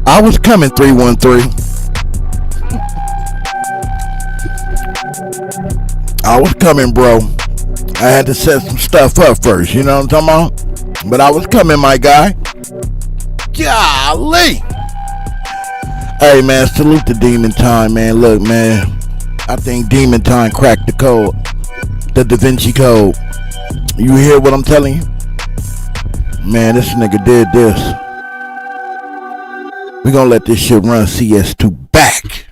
I was coming 313. I was coming, bro. I had to set some stuff up first, you know what I'm talking about? But I was coming, my guy. Golly. Hey, man, salute to Demon Time, man. Look, man, I think Demon Time cracked the code, the Da Vinci Code. You hear what I'm telling you? Man, this nigga did this. We gonna let this shit run CS2 back.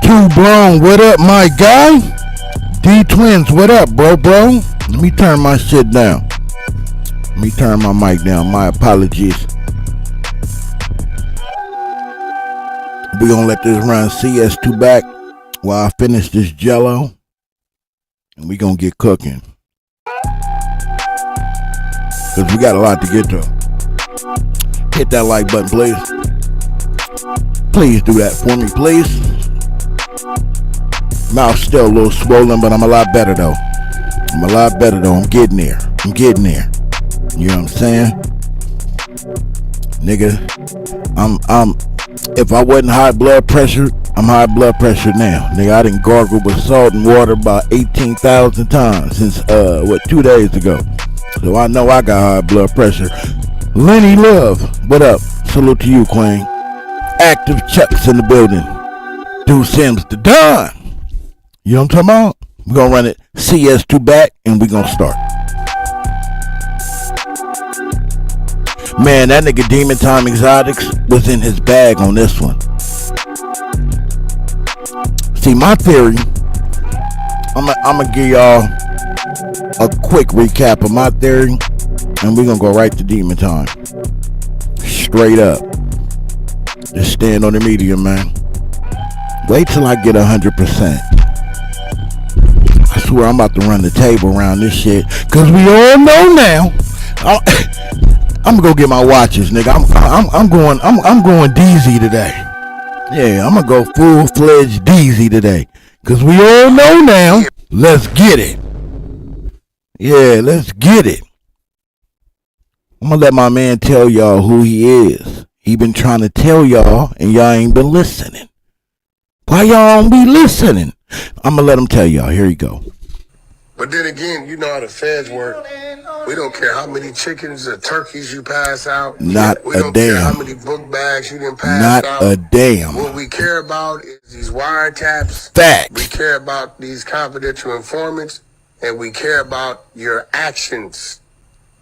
Too Blown, what up, my guy? D Twins, what up, bro? Let me turn my shit down. Let me turn my mic down. My apologies. We gonna let this run CS2 back while I finish this jello, and we gonna get cooking. Cause we got a lot to get to. Hit that like button, please. Please do that for me, please. Mouth still a little swollen, but I'm a lot better though. I'm getting there. You know what I'm saying? Nigga, I'm if I wasn't high blood pressure, I'm high blood pressure now. Nigga, I done gargled with salt and water about 18,000 times since 2 days ago. So I know I got high blood pressure. Lenny Love, what up? Salute to you, Queen. Active Chucks in the building. Dude Sims the Don. You know what I'm talking about? We're gonna run it CS2 back and we're gonna start. Man, that nigga Demon Time Exotics was in his bag on this one. See, my theory, I'm gonna give y'all a quick recap of my theory, and we're gonna go right to Demon Time. Straight up. Just stand on the medium, man. Wait till I get 100%. I swear I'm about to run the table around this shit, cause we all know now. I'm gonna go get my watches, nigga. I'm going DZ today. Yeah, I'm gonna go full-fledged DZ today, cause we all know now. Let's get it. Yeah, let's get it. I'm gonna let my man tell y'all who he is. He been trying to tell y'all, and y'all ain't been listening. Why y'all don't be listening? I'm gonna let him tell y'all. Here you go. But then again, you know how the feds work. We don't care how many chickens or turkeys you pass out. Not we a don't damn. care how many book bags you didn't pass out. Not a damn. What we care about is these wiretaps. Facts. We care about these confidential informants, and we care about your actions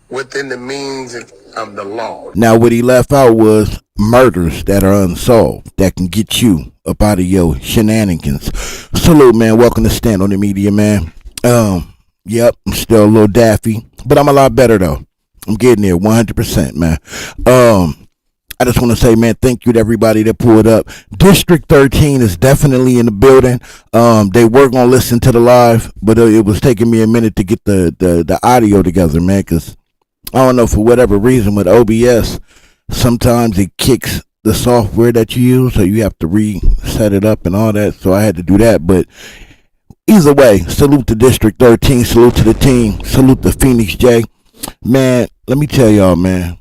within the means of the law. Now, what he left out was murders that are unsolved that can get you up out of your shenanigans. Salute, man. Welcome to Stand on the Media, man. Yep, I'm still a little daffy, but I'm a lot better though. I'm getting there 100%, man. I just want to say, man, thank you to everybody that pulled up. District 13 is definitely in the building. They were going to listen to the live, but it was taking me a minute to get the audio together, man, because I don't know, for whatever reason with OBS, sometimes it kicks the software that you use, so you have to reset it up and all that, so I had to do that. But either way, salute to District 13, salute to the team, salute to Phoenix J. Man, let me tell y'all, man,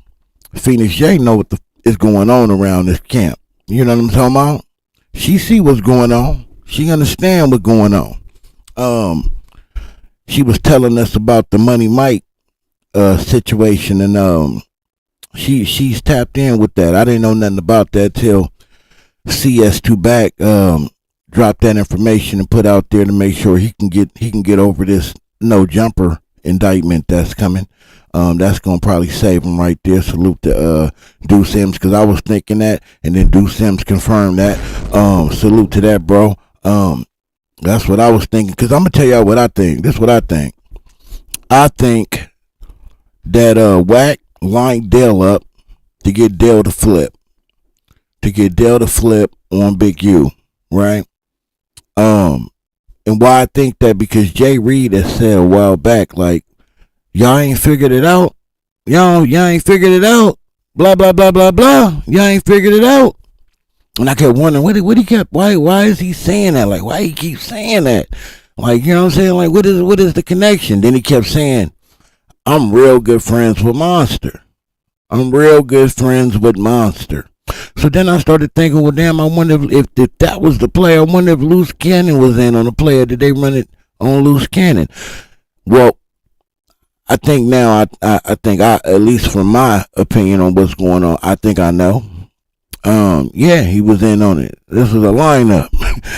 Phoenix J know what is going on around this camp. You know what I'm talking about? She see what's going on. She understand what's going on. She was telling us about the Money Mike situation, and she's tapped in with that. I didn't know nothing about that till CS2 back dropped that information and put out there to make sure he can get over this no jumper indictment that's coming. That's gonna probably save him right there. Salute to Do Sims, because I was thinking that, and then Do Sims confirmed that. Salute to that, bro. That's what I was thinking, because I'm gonna tell y'all what I think. This is what I think. I think that Wack lined Dale up to get Dale to flip on Big U, right? And why I think that, because Jay Reed has said a while back, like, y'all ain't figured it out. Y'all ain't figured it out. Blah, blah, blah, blah, blah. Y'all ain't figured it out. And I kept wondering, why is he saying that? Like, why he keep saying that? Like, you know what I'm saying? Like, what is the connection? Then he kept saying, I'm real good friends with Monster. I'm real good friends with Monster. So then I started thinking, well, damn, I wonder if that was the play. I wonder if Loose Cannon was in on the play, or did they run it on Loose Cannon? Well, I think now, I think at least from my opinion on what's going on, I think I know. Yeah, he was in on it. This was a lineup.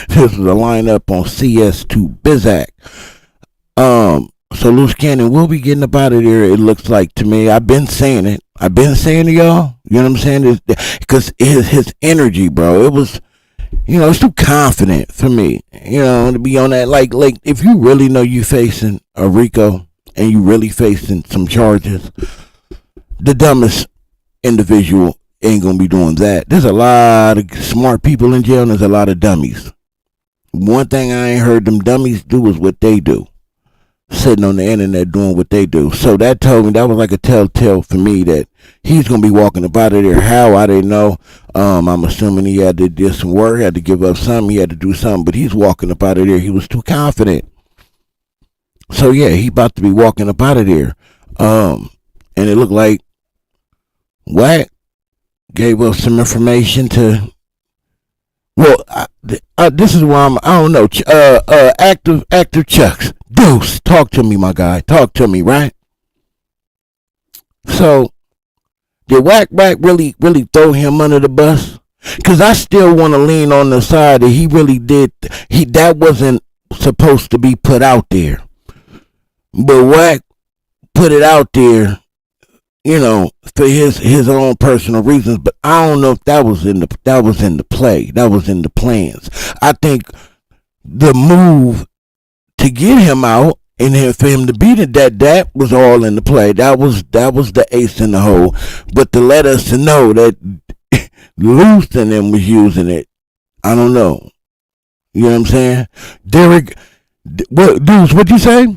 This was a lineup on CS2 Bizak. So Loose Cannon will be getting up out of there, it looks like to me. I've been saying it. I've been saying to y'all, you know what I'm saying? Because his energy, bro, it was, you know, it's too confident for me, you know, to be on that. Like if you really know you facing a RICO and you really facing some charges, the dumbest individual ain't gonna be doing that. There's a lot of smart people in jail and there's a lot of dummies. One thing I ain't heard them dummies do is what they do. Sitting on the internet doing what they do. So that told me, that was like a telltale for me that he's gonna be walking up out of there. How, I didn't know. I'm assuming he had to do some work, had to give up something, he had to do something, but he's walking up out of there. He was too confident. So yeah, he about to be walking up out of there. And it looked like Wack gave us some information to, well, this is why I don't know. Active Chucks. Deuce, talk to me, my guy. Talk to me, right? So, did Wack really throw him under the bus? Because I still want to lean on the side that he really did. That wasn't supposed to be put out there. But Wack put it out there, you know, for his own personal reasons. But I don't know if that was in the play. That was in the plans. I think the move to get him out and for him to beat it, that was all in the play. That was the ace in the hole. But to let us know that Luce and them was using it, I don't know. You know what I'm saying? Derek, what'd you say?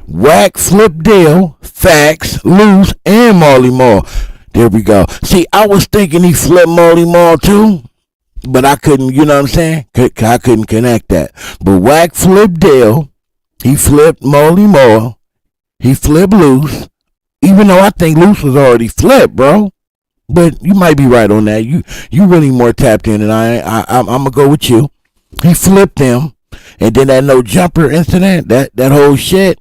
Wack, Flip Dale, Fax, Luce, and Marley Marl. There we go. See, I was thinking he flipped Marley Marl too, but I couldn't, you know what I'm saying? I couldn't connect that. But Wack flipped Dale, he flipped Marley Marl, he flipped Luce, even though I think Luce was already flipped, bro. But you might be right on that. You really more tapped in than I'm gonna go with you. He flipped them, and then that no jumper incident, that whole shit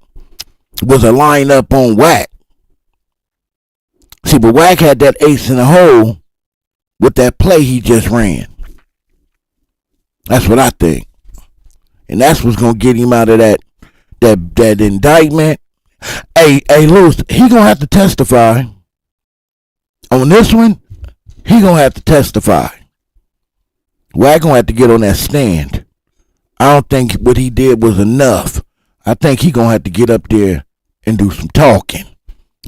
was a lineup on Wack. See, but Wack had that ace in the hole with that play he just ran. That's what I think. And that's what's gonna get him out of that indictment. Hey, Luce, he gonna have to testify. On this one, he gonna have to testify. Wack gonna have to get on that stand. I don't think what he did was enough. I think he gonna have to get up there and do some talking.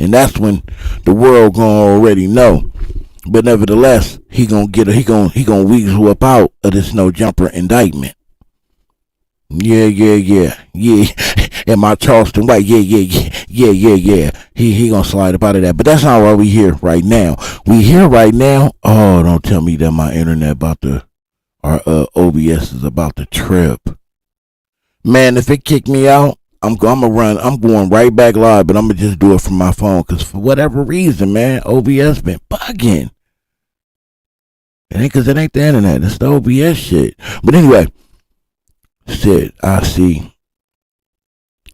And that's when the world gonna already know. But nevertheless, he gonna weasel up out of this no jumper indictment. Yeah. And my Charleston White, yeah. He gonna slide up out of that. But that's not why we here right now. We here right now. Oh, don't tell me that my internet our OBS is about to trip. Man, if it kicked me out, I'm going right back live, but I'm gonna just do it from my phone, because for whatever reason, man, OBS been bugging. It ain't because it ain't the internet, it's the OBS shit. But anyway, shit, I see.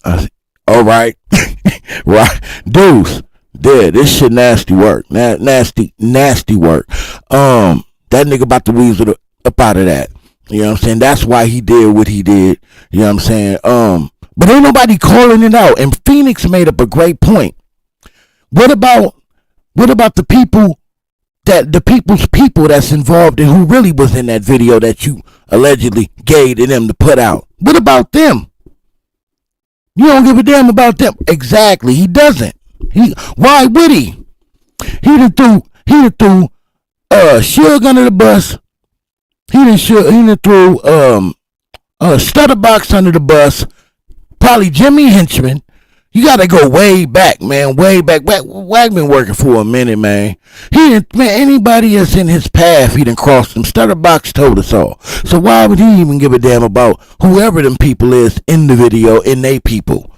All right. Right. Deuce. There, this shit nasty work. Nasty work. That nigga about to weasel up out of that. You know what I'm saying? That's why he did what he did. You know what I'm saying? But ain't nobody calling it out. And Phoenix made up a great point. What about the people's people that's involved and who really was in that video that you allegedly gave to them to put out? What about them? You don't give a damn about them. Exactly. He doesn't. Why would he? He done threw Suge under the bus. He done threw Stutterbox under the bus, probably Jimmy Henchman. You gotta go way back, man. Way back. Wack been working for a minute, man. He didn't, man. Anybody that's in his path, he done crossed them. Stutterbox told us all. So why would he even give a damn about whoever them people is in the video, in they people?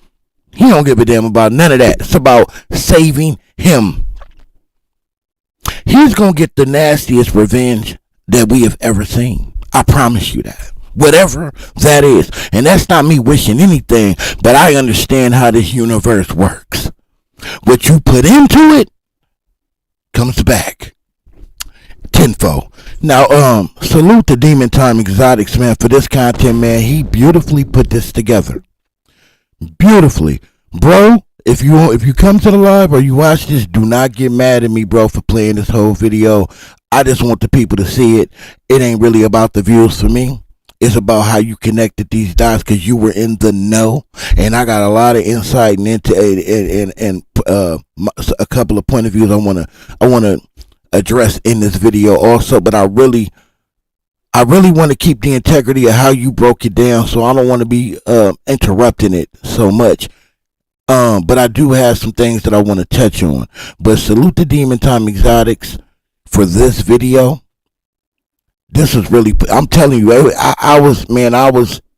He don't give a damn about none of that. It's about saving him. He's gonna get the nastiest revenge that we have ever seen. I promise you that. Whatever that is. And that's not me wishing anything, but I understand how this universe works. What you put into it comes back tenfold. Now, salute to Demon Time Exotics, man, for this content, man. He beautifully put this together. Beautifully. Bro, if you come to the live or you watch this, do not get mad at me, bro, for playing this whole video. I just want the people to see it. It ain't really about the views for me. It's about how you connected these dots because you were in the know, and I got a lot of insight and a couple of point of views I wanna address in this video also. But I really want to keep the integrity of how you broke it down, so I don't want to be interrupting it so much. But I do have some things that I want to touch on. But salute to Demon Time Exotics for this video. This is really, I'm telling you, I was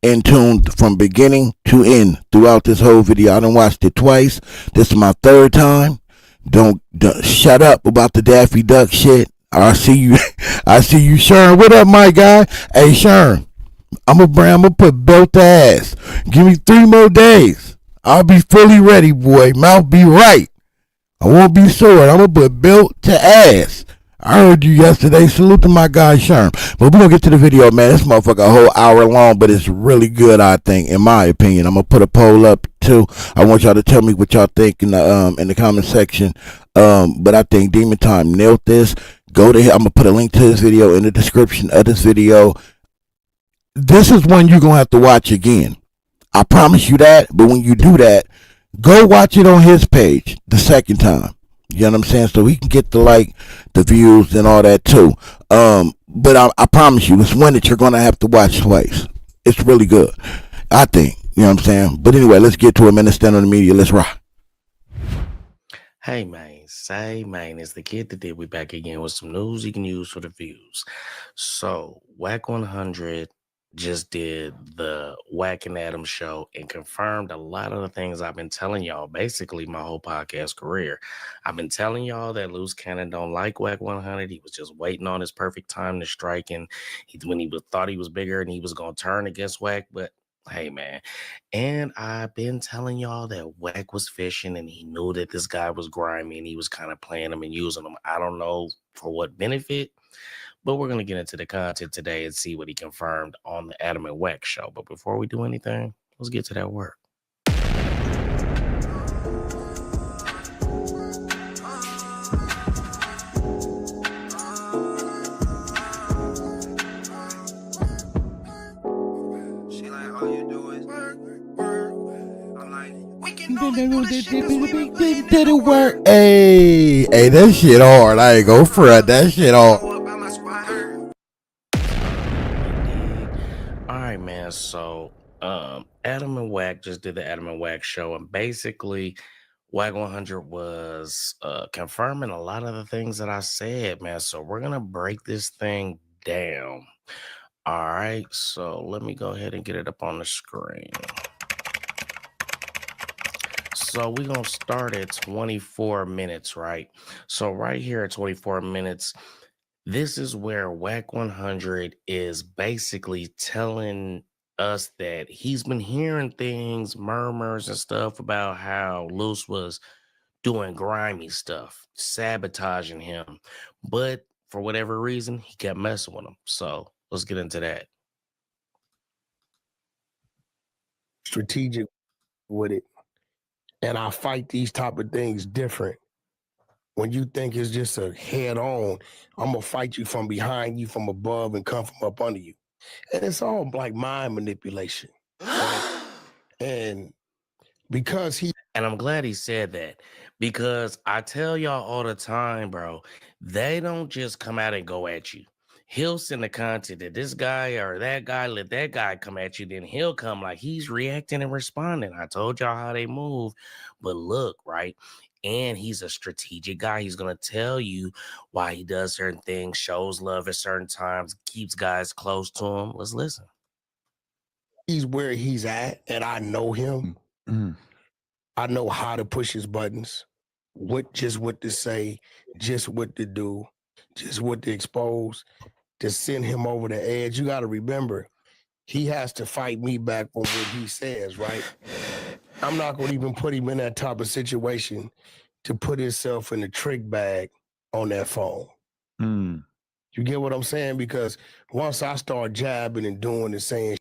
in tune from beginning to end throughout this whole video. I done watched it twice. This is my third time. Don't shut up about the Daffy Duck shit. I see you, Sharon. What up, my guy? Hey, Sharon, I'm gonna put belt to ass. Give me 3 more days. I'll be fully ready, boy. Mouth be right. I won't be sore. I'm gonna put belt to ass. I heard you yesterday. Salute to my guy Sherm. But we're going to get to the video, man. This motherfucker a whole hour long, but it's really good, I think, in my opinion. I'm going to put a poll up, too. I want y'all to tell me what y'all think in the comment section. But I think Demon Time nailed this. Go to him. I'm going to put a link to this video in the description of this video. This is one you're going to have to watch again. I promise you that. But when you do that, go watch it on his page the second time. You know what I'm saying? So he can get the views and all that too. But I promise you, it's one that you're gonna have to watch twice. It's really good, I think. You know what I'm saying? But anyway, let's get to it, man. Let's stand on the media. Let's rock. Hey man, it's the kid that did. We back again with some news you can use for the views. So Wack 100 just did the Wack and Adam show and confirmed a lot of the things I've been telling y'all basically my whole podcast career. I've been telling y'all that Loose Cannon don't like Wack 100. He was just waiting on his perfect time to strike, and when he thought he was bigger and he was going to turn against Wack, but hey man. And I've been telling y'all that Wack was fishing and he knew that this guy was grimy and he was kind of playing him and using him. I don't know for what benefit, but we're going to get into the content today and see what he confirmed on the Adam and Wack show. But before we do anything, let's get to that work. Did it work? Hey, that shit hard. I ain't go front. That shit hard. All right, man. So, Adam and Wack just did the Adam and Wack show, and basically, Wack 100 was confirming a lot of the things that I said, man. So we're gonna break this thing down. All right. So let me go ahead and get it up on the screen. So we're going to start at 24 minutes, right? So right here at 24 minutes, this is where Wack 100 is basically telling us that he's been hearing things, murmurs and stuff about how Luce was doing grimy stuff, sabotaging him. But for whatever reason, he kept messing with him. So let's get into that. Strategic with it. And I fight these type of things different. When you think it's just a head on, I'm going to fight you from behind you, from above, and come from up under you. And it's all like mind manipulation. And because and I'm glad he said that, because I tell y'all all the time, bro, they don't just come out and go at you. he'll send the content that this guy or that guy, let that guy come at you. Then he'll come like he's reacting and responding. I told y'all how they move. But look, right? And he's a strategic guy. He's going to tell you why he does certain things, shows love at certain times, keeps guys close to him. Let's listen. He's where he's at, and I know him. Mm-hmm. I know how to push his buttons, what to say, just what to do, just what to expose, to send him over the edge. You got to remember, he has to fight me back on what he says, right? I'm not going to even put him in that type of situation to put himself in the trick bag on that phone. Mm. You get what I'm saying? Because once I start jabbing and doing and saying,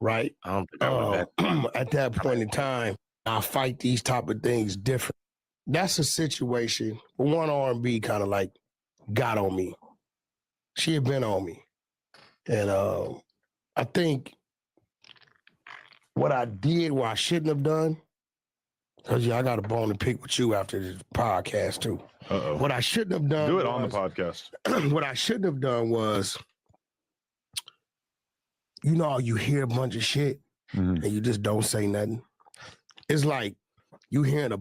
right, I don't think I would at that point in time, I fight these type of things different. That's a situation where one R&B kind of like got on me. She had been on me. And I think what I did, what I shouldn't have done, because I got a bone to pick with you after this podcast too. Uh-oh. What I shouldn't have done. Do it on the podcast. What I shouldn't have done was, you know, you hear a bunch of shit and you just don't say nothing. It's like you hearing a.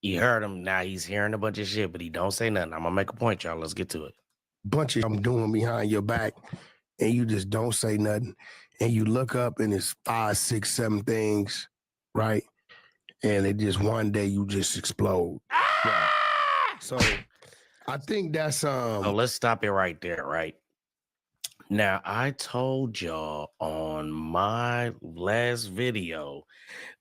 You heard him. Now he's hearing a bunch of shit, but he don't say nothing. I'm gonna make a point, y'all. Let's get to it. Bunch of I'm doing behind your back, and you just don't say nothing, and you look up and it's 5, 6, 7 things, right? And it just one day you just explode. Yeah. So I think that's So let's stop it right there, right? Now I told y'all on my last video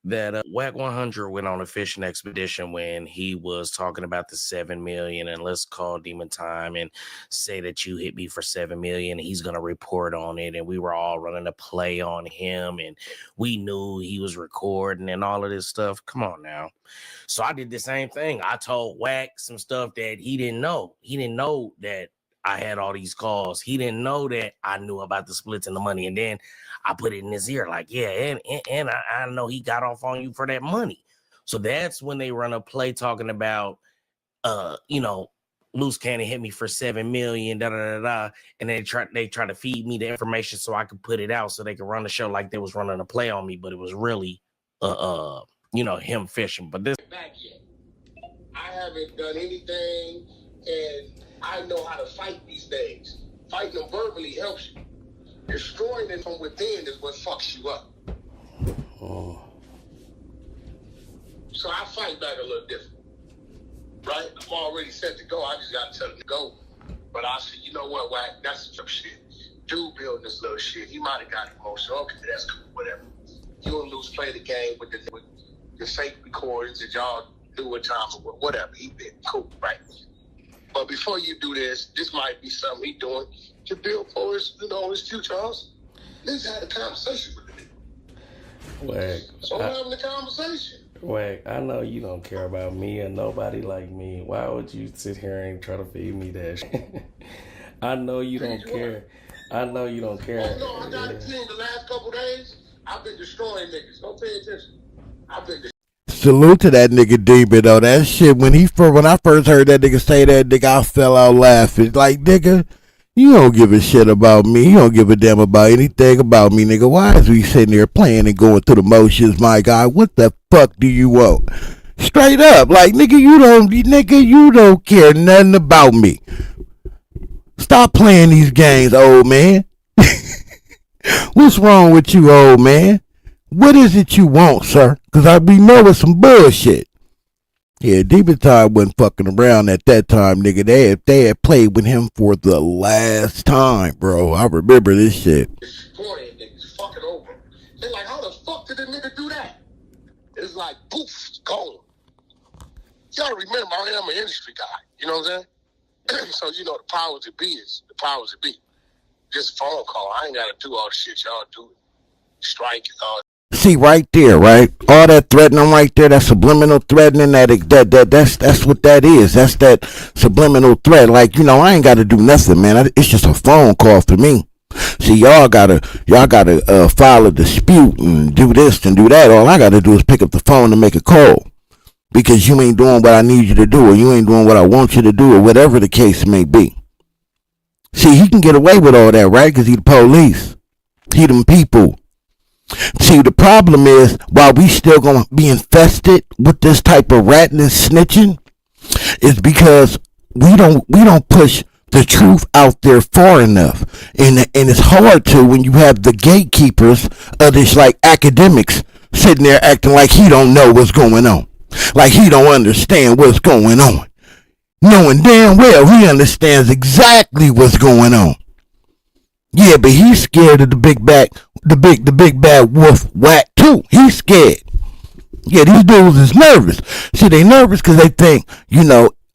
that Wack 100 went on a fishing expedition when he was talking about the 7 million and let's call Demon Time and say that you hit me for 7 million. He's going to report on it. And we were all running a play on him and we knew he was recording and all of this stuff. Come on now. So I did the same thing. I told Wack some stuff that he didn't know. He didn't know that I had all these calls. He didn't know that I knew about the splits and the money. And then I put it in his ear like, yeah, and I know he got off on you for that money. So that's when they run a play talking about, Luce Cannon hit me for 7 million, da da da da. And they try to feed me the information so I could put it out so they could run the show like they was running a play on me. But it was really, him fishing. But this Back yet. I haven't done anything, and I know how to fight these things. Fighting them verbally helps you. Destroying them from within is what fucks you up. Oh. So I fight back a little different. Right? I'm already set to go. I just got to tell him to go. But I said, you know what, Wack? That's some shit. Dude building this little shit. He might have got emotional. Okay, that's cool. Whatever. You and Luce play the game with the fake recordings that y'all do at times or whatever. He been cool, right? But before you do this might be something he doing to build for his, his future hustle. Let's have a conversation with him. Wack, So I'm having a conversation. Wack, I know you don't care about me and nobody like me. Why would you sit here and try to feed me that shit? I know you don't care. I know you don't care. Oh, no, I got to tell you, the last couple days, I've been destroying niggas. Don't pay attention. I've been Salute to that nigga Demon though. That shit when I first heard that nigga say that, nigga, I fell out laughing. Like, nigga, you don't give a shit about me. You don't give a damn about anything about me, nigga. Why is we sitting there playing and going through the motions, my guy? What the fuck do you want? Straight up, like, nigga, you don't care nothing about me. Stop playing these games, old man. What's wrong with you, old man? What is it you want, sir? Because we know it's some bullshit. Yeah, Demon Time wasn't fucking around at that time, nigga. They had played with him for the last time, bro. I remember this shit. destroying niggas, fucking over. They're like, how the fuck did the nigga do that? It's like, poof, gone. You gotta remember, I am an industry guy. You know what I'm saying? So, the powers that be is the powers that be. Just a phone call. I ain't gotta do all the shit y'all do. Strike and all. See right there, right? All that threatening right there, that subliminal threatening, that's what that is. That's that subliminal threat. Like, I ain't got to do nothing, man. It's just a phone call for me. See, y'all gotta file a dispute and do this and do that. All I gotta do is pick up the phone and make a call because you ain't doing what I need you to do, or you ain't doing what I want you to do, or whatever the case may be. See, he can get away with all that, right? Because he the police. He them people. See, the problem is, while we still gonna be infested with this type of ratting and snitching, is because we don't push the truth out there far enough, and it's hard to when you have the gatekeepers of this, like academics sitting there acting like he don't know what's going on, like he don't understand what's going on, knowing damn well he understands exactly what's going on. Yeah, but he's scared of the big bad wolf Wack too. He's scared. Yeah, these dudes is nervous. See, they nervous because they think,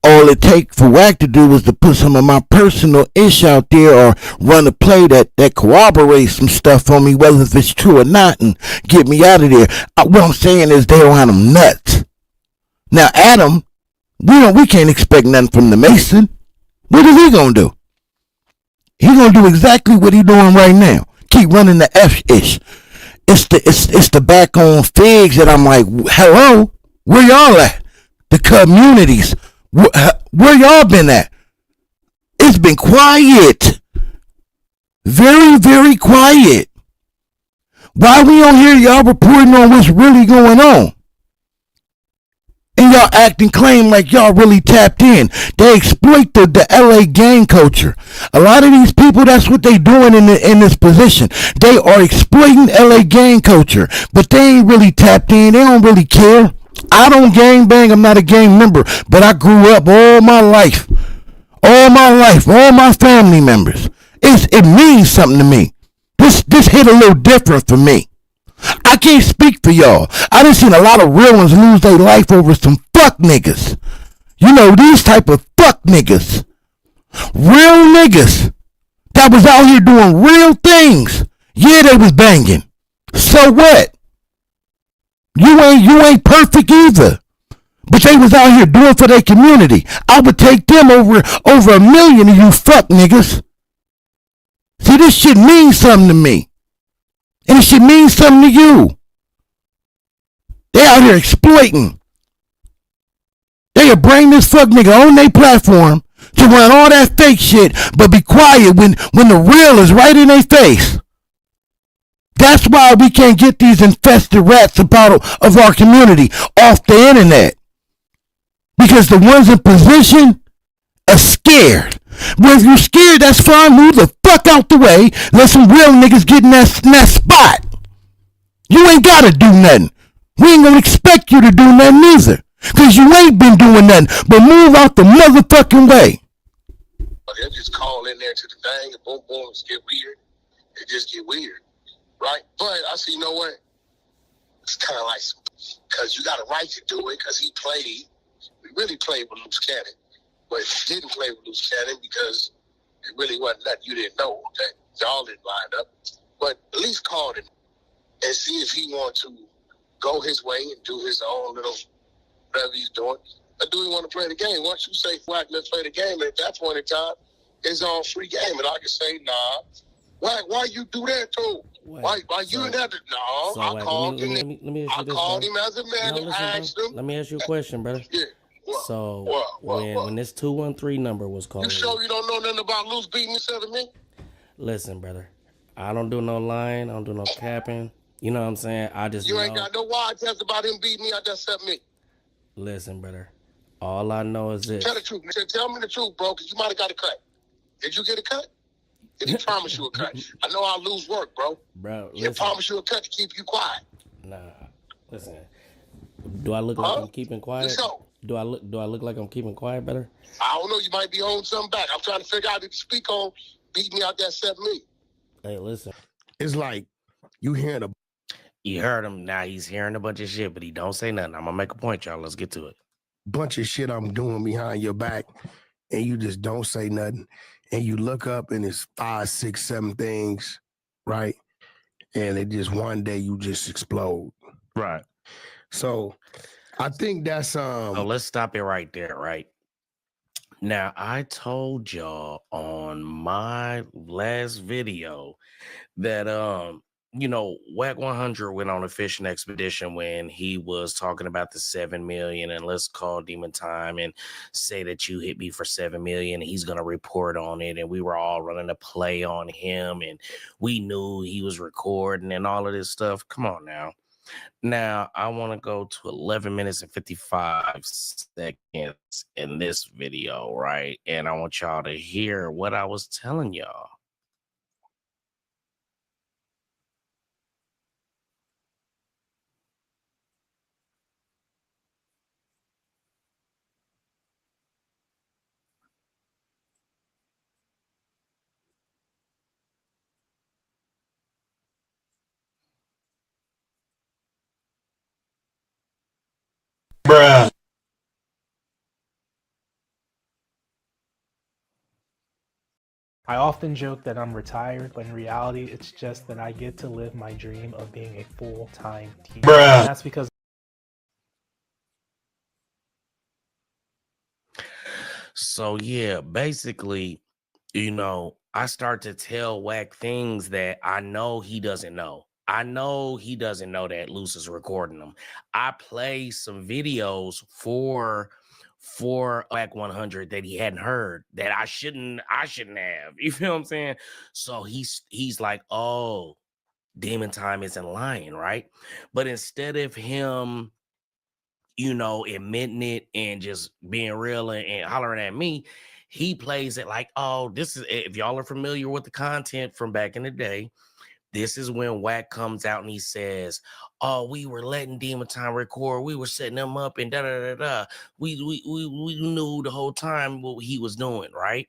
all it takes for Wack to do is to put some of my personal ish out there or run a play that corroborates some stuff on me, whether if it's true or not, and get me out of there. What I'm saying is they don't have them nuts. Now, Adam, we can't expect nothing from the Mason. What is he gonna do? He gonna do exactly what he doing right now. Keep running the F-ish. It's the back on figs that I'm like, hello, where y'all at? The communities, where y'all been at? It's been quiet. Very, very quiet. Why we don't hear y'all reporting on what's really going on? And y'all acting claim like y'all really tapped in. They exploit the LA gang culture. A lot of these people, that's what they doing in this position. They are exploiting LA gang culture, but they ain't really tapped in. They don't really care. I don't gang bang. I'm not a gang member, but I grew up all my life, all my family members. It means something to me. This hit a little different for me. I can't speak for y'all. I done seen a lot of real ones lose their life over some fuck niggas. These type of fuck niggas. Real niggas that was out here doing real things. Yeah, they was banging. So what? You ain't perfect either. But they was out here doing for their community. I would take them over a million of you fuck niggas. See, this shit means something to me. And it should mean something to you. They out here exploiting. They'll bring this fuck nigga on their platform to run all that fake shit, but be quiet when the real is right in their face. That's why we can't get these infested rats of our community off the internet. Because the ones in position are scared. Well, if you're scared, that's fine. Move the fuck out the way. Let some real niggas get in that spot. You ain't gotta do nothing. We ain't gonna expect you to do nothing either. Cause you ain't been doing nothing. But move out the motherfucking way. They'll just call in there to the thing and boom, boom, it's get weird. It just get weird. Right? But I see, it's kind of like, because you got a right to do it because he played. We really played with Luce Cannon. But he didn't play with Luce Cannon because it really wasn't that you didn't know that y'all didn't line up. But at least call him and see if he wants to go his way and do his own little whatever he's doing. Or do he want to play the game? Once you say, Wack, let's play the game, and at that point in time, it's all free game. And I can say, nah. Wack, why you do that too? Why you never? No, So, I called him. Let me ask you this, called bro. him as a man and asked him. Let me ask you a question, brother. Yeah. When this 213 number was called, you sure you don't know nothing about Luce beating instead of me? Listen, brother, I don't do no lying. I don't do no capping. You know what I'm saying? I just You ain't got no wild test about him beating me. I just said me. Listen, brother. All I know is this. Tell the truth. Tell me the truth, bro, because you might have got a cut. Did you get a cut? Did he promise you a cut? I know I'll lose work, bro. Bro, He'll promise you a cut to keep you quiet. Nah, listen. Do I look like I'm keeping quiet? Do I look like I'm keeping quiet better? I don't know. You might be holding something back. I'm trying to figure out if you speak on beating me out that 7 me. Hey, listen. It's like you hearing a You heard him. Now he's hearing a bunch of shit, but he don't say nothing. I'm gonna make a point, y'all. Let's get to it. bunch of shit I'm doing behind your back, and you just don't say nothing. And you look up and it's 5, 6, 7 things, right? And it just one day you just explode. Right. So I think that's So let's stop it right there, right? Now, I told y'all on my last video that you know, Wack 100 went on a fishing expedition when he was talking about the 7 million and let's call Demon Time and say that you hit me for 7 million. He's going to report on it. And we were all running a play on him and we knew he was recording and all of this stuff. Come on now. Now, I want to go to 11 minutes and 55 seconds in this video, right? And I want y'all to hear what I was telling y'all. Bruh. I often joke that I'm retired, but in reality, it's just that I get to live my dream of being a full-time teacher. Bruh. And that's because So yeah, basically, you know, I start to tell Wack things that I know he doesn't know. I know he doesn't know that Luce is recording them. I play some videos for Wack 100 that he hadn't heard that I shouldn't have. You feel what I'm saying? So he's like, oh, Demon Time isn't lying, right? But instead of him, you know, admitting it and just being real and hollering at me, he plays it like, oh, this is, if y'all are familiar with the content from back in the day, this is when Wack comes out and he says, oh, we were letting Demon Time record. We were setting them up and da-da-da-da. We knew the whole time what he was doing, right?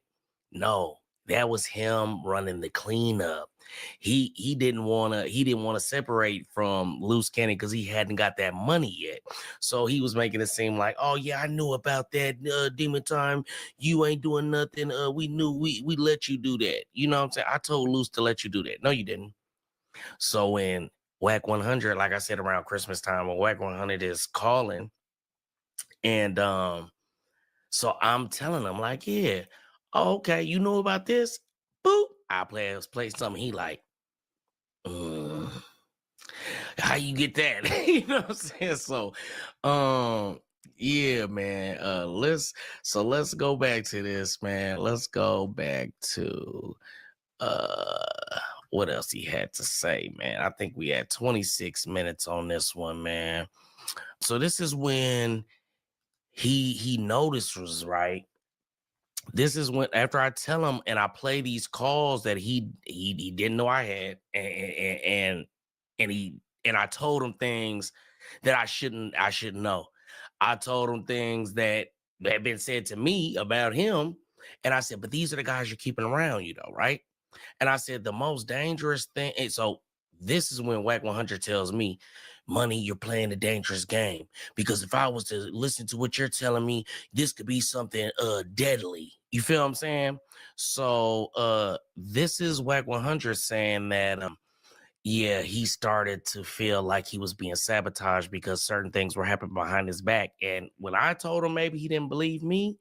No, that was him running the cleanup. He didn't want to separate from Loose Cannon because he hadn't got that money yet. So he was making it seem like, oh yeah, I knew about that Demon Time. You ain't doing nothing. We knew we let you do that. You know what I'm saying? I told Loose to let you do that. No, you didn't. So when Wack 100, like I said, around Christmas time, when Wack 100 is calling, and so I'm telling him like, yeah, oh, okay, you know about this? Boop, I play something. He like, how you get that? You know what I'm saying? So, yeah, man. Let's go back to this, man. Let's go back to what else he had to say, man. I think we had 26 minutes on this one, man. So this is when he notices, right? This is when, after I tell him and I play these calls that he didn't know I had, and I told him things that I shouldn't know. I told him things that had been said to me about him, and I said, but these are the guys you're keeping around you, though, right? And I said, the most dangerous thing. And so this is when Wack 100 tells me, Money, you're playing a dangerous game. Because if I was to listen to what you're telling me, this could be something deadly. You feel what I'm saying? So this is Wack 100 saying that yeah, he started to feel like he was being sabotaged because certain things were happening behind his back. And when I told him maybe he didn't believe me,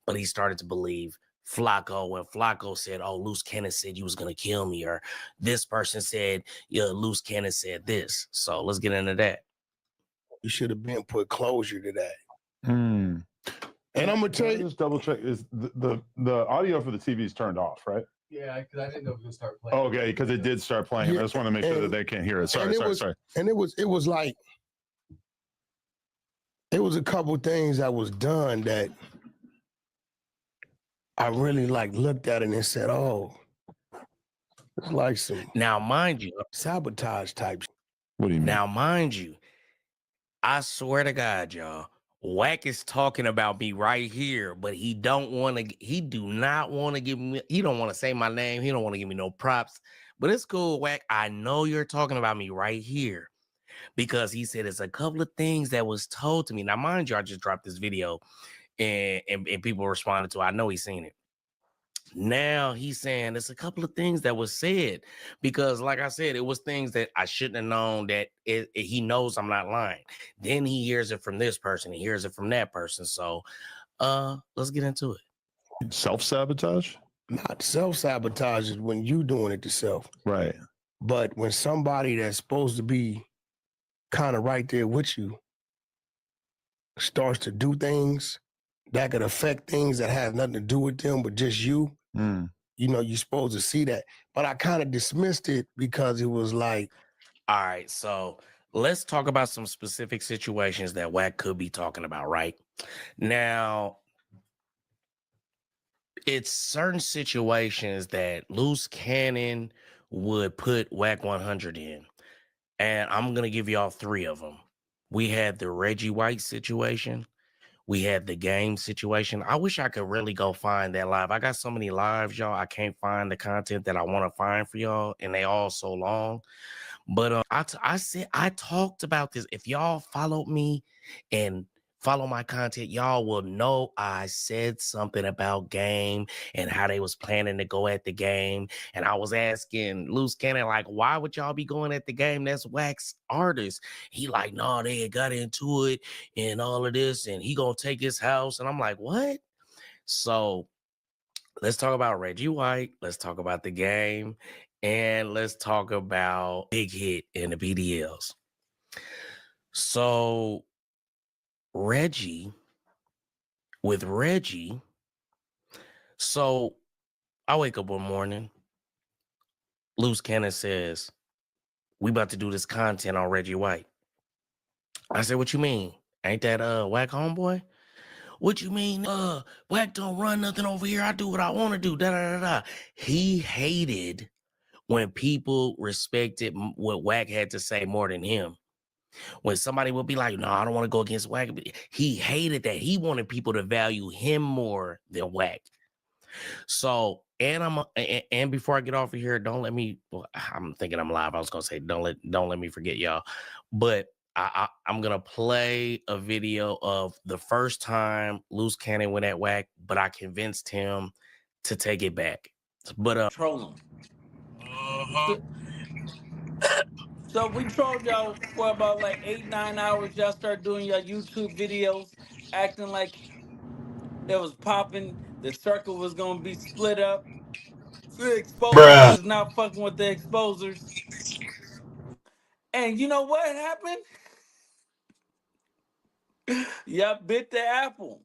but he started to believe Flacco when Flacco said, oh, Loose Cannon said you was going to kill me, or this person said, yeah, Loose Cannon said this. So let's get into that. You should have been put closure to that. Hmm. And I'm gonna tell you, just double check, is the audio for the TV is turned off, right? Yeah, because I didn't know it was going to start playing. Oh, okay, because it did start playing. Yeah, I just want to make sure that they can't hear it. Sorry. And it was like, it was a couple things that was done that I really like looked at it and said, oh, it's like some Now, mind you, sabotage type. What do you mean? now, mind you, I swear to God, y'all, Wack is talking about me right here, but he do not want to give me, he don't want to say my name. He don't want to give me no props, but it's cool, Wack. I know you're talking about me right here because he said it's a couple of things that was told to me. Now, mind you, I just dropped this video and people responded to it. I know he's seen it. Now he's saying there's a couple of things that was said because, like I said, it was things that I shouldn't have known that he knows I'm not lying. Then he hears it from this person. He hears it from that person. So let's get into it. Self-sabotage? Not self-sabotage is when you doing it to self. Right. But when somebody that's supposed to be kind of right there with you starts to do things that could affect things that have nothing to do with them, but just you, you know, you're supposed to see that. But I kind of dismissed it because it was like, all right, so let's talk about some specific situations that Wack could be talking about, right? Now, it's certain situations that Loose Cannon would put Wack 100 in. And I'm going to give y'all 3 of them. We had the Reggie White situation. We had the game situation. I wish I could really go find that live. I got so many lives, y'all. I can't find the content that I want to find for y'all, and they all so long. But I talked about this. If y'all followed me and follow my content, y'all will know I said something about game and how they was planning to go at the game. And I was asking Loose Cannon, like, why would y'all be going at the game? That's Wack's artist. He like, no, they got into it and all of this, and he gonna take his house. And I'm like, what? So let's talk about Reggie White. Let's talk about the game. And let's talk about Big Hit and the BDLs. So Reggie, so I wake up one morning, Loose Cannon says, we about to do this content on Reggie White. I said, what you mean? Ain't that Wack homeboy? What you mean? Wack don't run nothing over here. I do what I want to do. Da da da da. He hated when people respected what Wack had to say more than him. When somebody would be like, no, I don't want to go against Wack. He hated that. He wanted people to value him more than Wack. So, and before I get off of here, don't let me, well, I'm thinking I'm live. I was going to say, don't let me forget y'all. But I'm going to play a video of the first time Loose Cannon went at Wack, but I convinced him to take it back. But troll them. So we trolled y'all for about like 8-9 hours. Y'all start doing your YouTube videos, acting like it was popping. The circle was gonna be split up. The exposers is not fucking with the exposers. And you know what happened? Y'all bit the apple.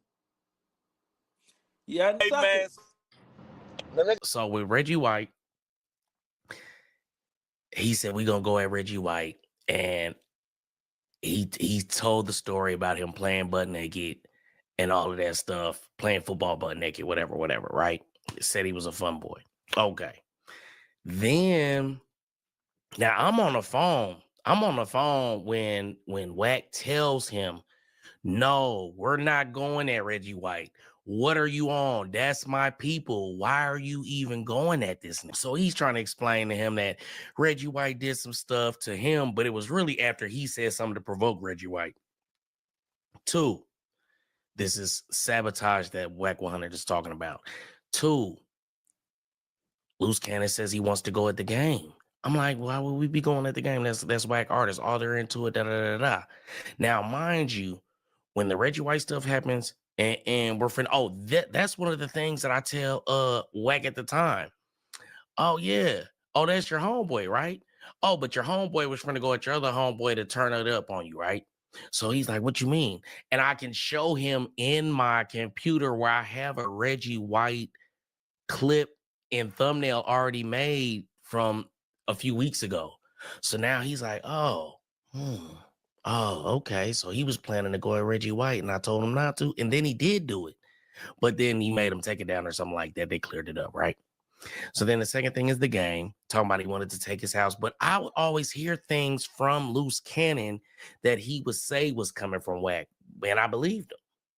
Y'all suckers. so with Reggie White, he said, we gonna go at Reggie White. And he told the story about him playing butt naked and all of that stuff, playing football butt naked, whatever, right? He said he was a fun boy. Okay. Then now I'm on the phone. when Wack tells him, no, we're not going at Reggie White. What are you on? That's my people. Why are you even going at this? So he's trying to explain to him that Reggie White did some stuff to him, but it was really after he said something to provoke Reggie White. 2, this is sabotage that Wack 100 is talking about. 2, Loose Cannon says he wants to go at the game. I'm like, why would we be going at the game? That's Wack artists. All they're into it, da da da da. Now, mind you, when the Reggie White stuff happens, and we're friends, that's one of the things that I tell Wack at the time. Oh, yeah. Oh, that's your homeboy, right? Oh, but your homeboy was trying to go at your other homeboy to turn it up on you, right? So he's like, what you mean? And I can show him in my computer where I have a Reggie White clip and thumbnail already made from a few weeks ago. So now he's like, oh, okay. So he was planning to go at Reggie White, and I told him not to. And then he did do it. But then he made him take it down or something like that. They cleared it up, right? So then the second thing is the game, talking about he wanted to take his house. But I would always hear things from Loose Cannon that he would say was coming from Wack. And I believed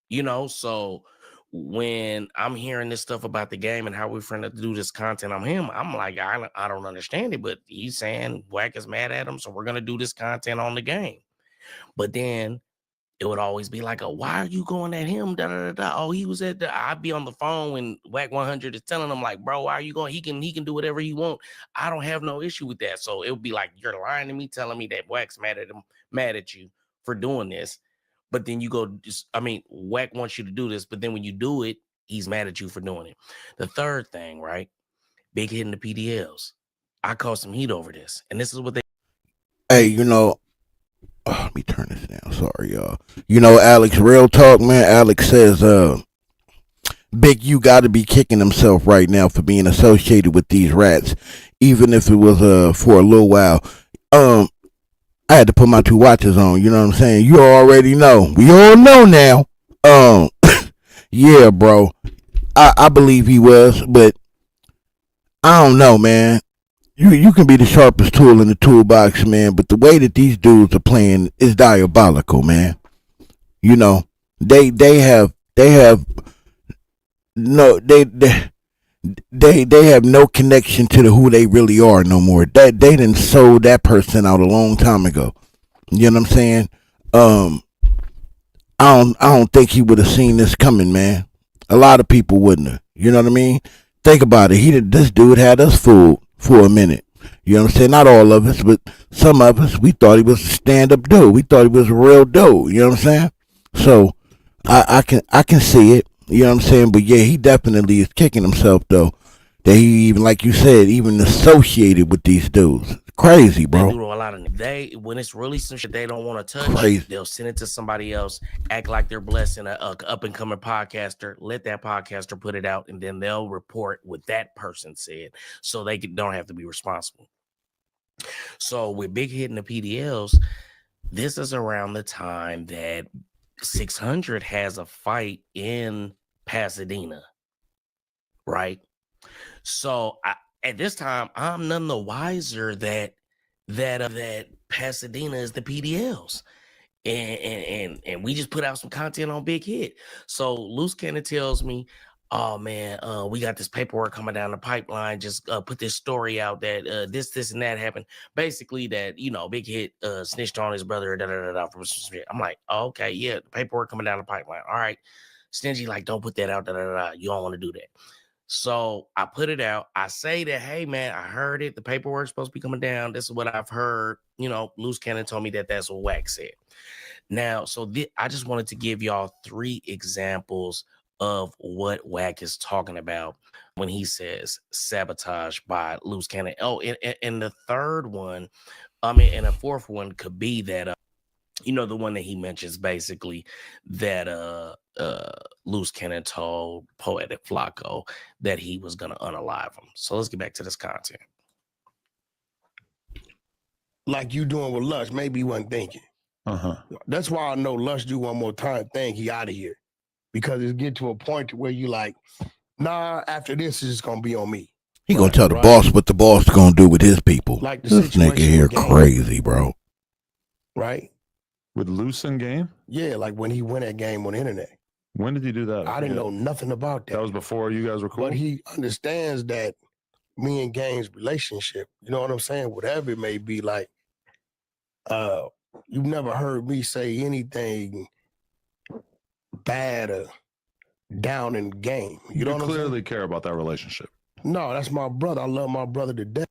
him, so when I'm hearing this stuff about the game and how we're trying to do this content on him, I'm like, I don't understand it, but he's saying Wack is mad at him, so we're going to do this content on the game. But then it would always be like, why are you going at him? Da, da, da, da. Oh, he was I'd be on the phone when Wack 100 is telling him, like, bro, why are you going? He can do whatever he want. I don't have no issue with that. So it would be like, you're lying to me, telling me that Wack's mad at you for doing this. But then you go, Wack wants you to do this, but then when you do it, he's mad at you for doing it. The third thing, right? Big Hit in the PDLs. I caught some heat over this, and this is what they. Hey, you know, let me turn this down. Sorry, y'all. You know, Alex, real talk, man. Alex says, Big U got to be kicking himself right now for being associated with these rats, even if it was for a little while. I had to put my 2 watches on. You know what I'm saying? You already know. We all know now. Yeah, bro. I believe he was, but I don't know, man. You can be the sharpest tool in the toolbox, man, but the way that these dudes are playing is diabolical, man. You know, they have no they have no connection to who they really are no more. That they done sold that person out a long time ago. You know what I'm saying? I don't think he would have seen this coming, man. A lot of people wouldn't have. You know what I mean? Think about it. This dude had us fooled for a minute. You know what I'm saying? Not all of us, but some of us. We thought he was a stand-up dude. We thought he was a real dude. You know what I'm saying? So I can see it. You know what I'm saying? But yeah, he definitely is kicking himself though. That he even, like you said, even associated with these dudes. Crazy, They bro. do a lot of when it's really some shit they don't want to touch, Crazy. they'll send it to somebody else, act like they're blessing a up and coming podcaster, let that podcaster put it out, and then they'll report what that person said, so they don't have to be responsible. So with Big Hit and the PDLs, this is around the time that 600 has a fight in Pasadena, right? So at this time, I'm none the wiser that Pasadena is the PDLs, and we just put out some content on Big Hit. So Loose Cannon tells me, "Oh man, we got this paperwork coming down the pipeline. Just put this story out that this and that happened. Basically, that Big Hit snitched on his brother. Da da da da. From some shit." I'm like, oh, okay, yeah, the paperwork coming down the pipeline. All right, Stingy, like, don't put that out. Da da da da. You don't want to do that. So I put it out. I say that, hey, man, I heard it. The paperwork's supposed to be coming down. This is what I've heard. Loose Cannon told me that that's what Wack said. Now, so I just wanted to give y'all 3 examples of what Wack is talking about when he says sabotage by Loose Cannon. Oh, and the third one, and the fourth one could be that, the one that he mentions basically that Loose Cannon told Poetic Flacco that he was gonna unalive him. So let's get back to this content. Like you doing with Lush, maybe he wasn't thinking. That's why I know Lush do one more time, think he out of here. Because it get to a point where you like, nah, after this is gonna be on me. He gonna tell the boss what the boss gonna do with his people. Like this nigga here crazy, bro. Right? With Luce in game? Yeah, like when he went that game on the internet. When did he do that? I didn't know nothing about that. That was before you guys were cool? But he understands that me and Game's relationship, you know what I'm saying? Whatever it may be, like, you've never heard me say anything bad or down in Game. You know what I'm saying? Clearly care about that relationship. No, that's my brother. I love my brother to death.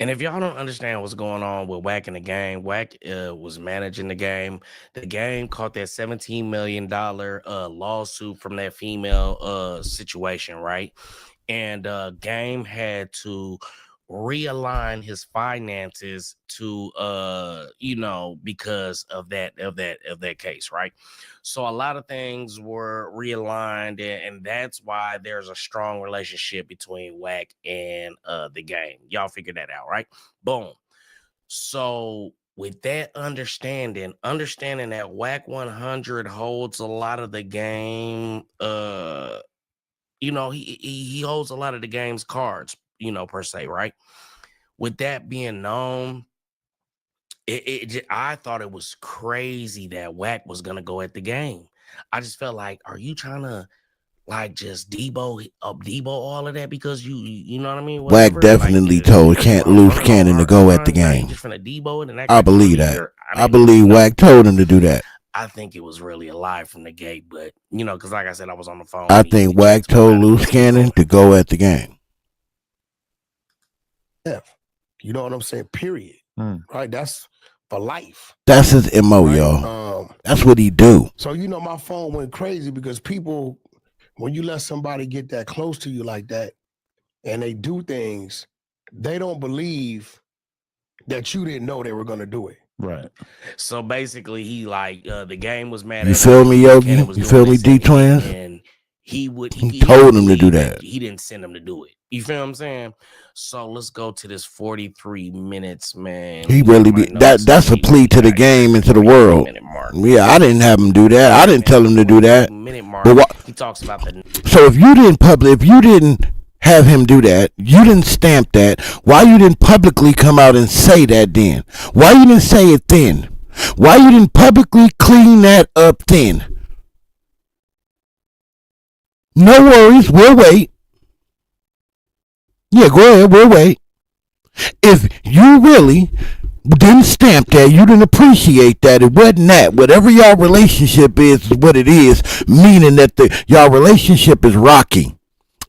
And if y'all don't understand what's going on with Wack in the game, Wack was managing the game. The game caught that $17 million lawsuit from that female situation, right? And Game had to realign his finances to because of that case, right? So a lot of things were realigned, and that's why there's a strong relationship between Wack and the game. Y'all figured that out, right? Boom. So with that understanding that Wack 100 holds a lot of the game, he holds a lot of the game's cards, per se, right? With that being known, I thought it was crazy that Wack was gonna go at the game. I just felt like, are you trying to like just Debo all of that because you know what I mean? Wack definitely told Loose Cannon to go at the game. I believe that. I believe Wack told him to do that. I think it was really a lie from the gate, but because like I said, I was on the phone. I think Wack told Loose Cannon to go at the game. You know what I'm saying? Period. Right? That's for life. That's his MO, right? Y'all. That's what he do. So my phone went crazy because people, when you let somebody get that close to you like that, and they do things they don't believe that you didn't know they were gonna do it. Right. So basically, he like the game was mad. You at feel him. me, Yogi? Cannon was You doing feel me, this, and D-Twins? And he would. He told him to do believe that. He didn't send him to do it. You feel what I'm saying? So let's go to this 43 minutes, man. He really be that's a plea to the game and to the world. Yeah, I didn't have him do that. I didn't tell him to do that. But he talks about the. So if you didn't have him do that, you didn't stamp that, why you didn't publicly come out and say that then? Why you didn't say it then? Why you didn't publicly clean that up then? No worries, we'll wait. Yeah, go ahead, we'll wait. If you really didn't stamp that, you didn't appreciate that, it wasn't that. Whatever y'all relationship is what it is, meaning that y'all relationship is rocky.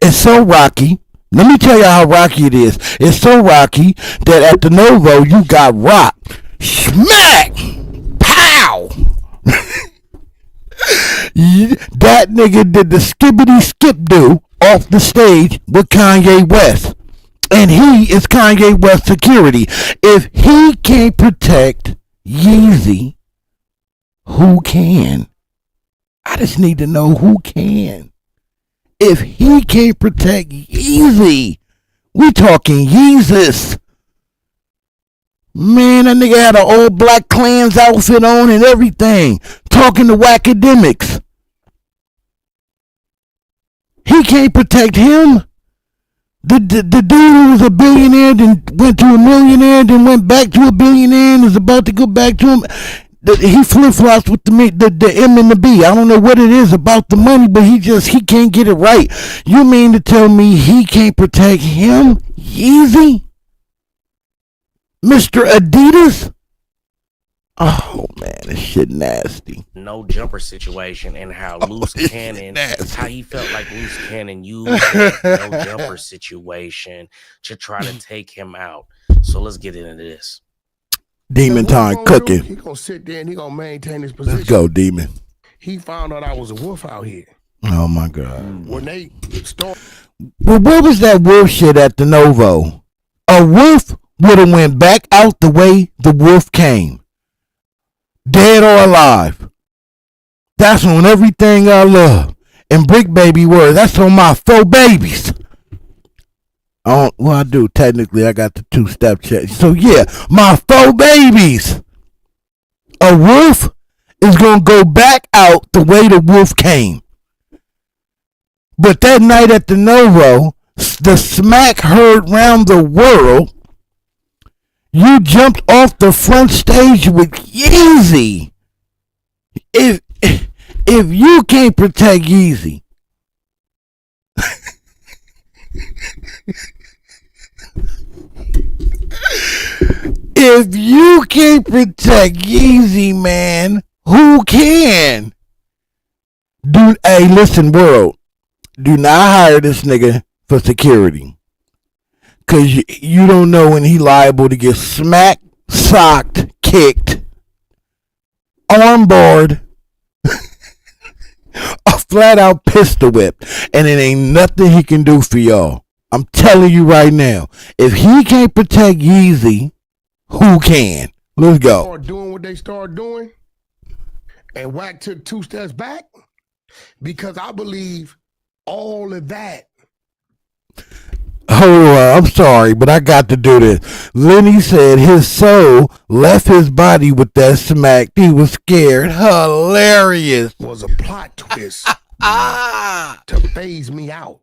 It's so rocky. Let me tell you how rocky it is. It's so rocky that at the Novo you got rocked. Smack! Pow! That nigga did the skibbity skip do off the stage with Kanye West. And he is Kanye West security. If he can't protect Yeezy, who can? I just need to know who can. If he can't protect Yeezy, we talking Yeezus. Man, that nigga had an old Black Klans outfit on and everything. Talking to Wackademics. He can't protect him. The dude who was a billionaire, then went to a millionaire, then went back to a billionaire and is about to go back to him. He flip-flops with the M and the B. I don't know what it is about the money, but he can't get it right. You mean to tell me he can't protect him? Yeezy? Mr. Adidas? Oh man, this shit nasty. No jumper situation and how Loose Cannon, how he felt like Loose Cannon used that no jumper situation to try to take him out. So let's get into this. Demon time cooking. He gonna sit there and he gonna maintain his position. Let's go, Demon. He found out I was a wolf out here. Oh my God. When they start. Well, what was that wolf shit at the Novo? A wolf would have went back out the way the wolf came. Dead or alive. That's on everything I love. And Brick Baby word, that's on my 4 babies. I do. Technically, I got the 2-step check. So, yeah, my 4 babies. A wolf is going to go back out the way the wolf came. But that night at the Novo, the smack heard round the world. You jumped off the front stage with Yeezy. If you can't protect Yeezy, if you can't protect Yeezy, man, who can? Hey, listen, world. Do not hire this nigga for security. Because you don't know when he liable to get smacked, socked, kicked, armbarred, a flat out pistol whip. And it ain't nothing he can do for y'all. I'm telling you right now. If he can't protect Yeezy, who can? Let's go. Start doing what they start doing. And Wack took 2 steps back. Because I believe all of that. Hold on, I'm sorry, but I got to do this. Lenny said his soul left his body with that smack. He was scared. Hilarious. Was a plot twist to phase me out.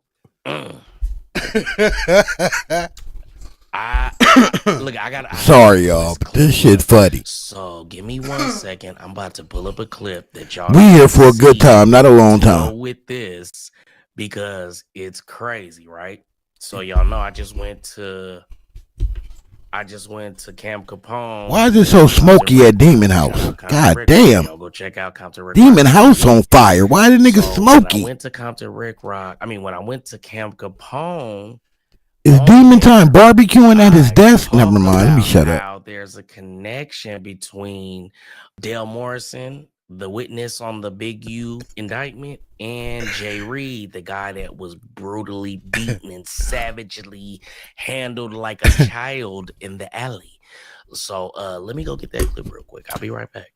Sorry, y'all, but this shit funny. So give me 1 second. I'm about to pull up a clip that y'all. We here for a good time, not a long time. With this, because it's crazy, right? So y'all know I just went to Camp Capone. Why is it so smoky at Demon House? God damn. Go check out Compton Demon House on fire. Why the nigga smoky? When I went to Compton Rick Rock, when I went to Camp Capone. Is Demon Time barbecuing at his desk? Never mind. Let me shut up. There's a connection between Dale Morrison the witness on the Big U indictment, and Jay Reed, the guy that was brutally beaten and savagely handled like a child in the alley. So let me go get that clip real quick. I'll be right back.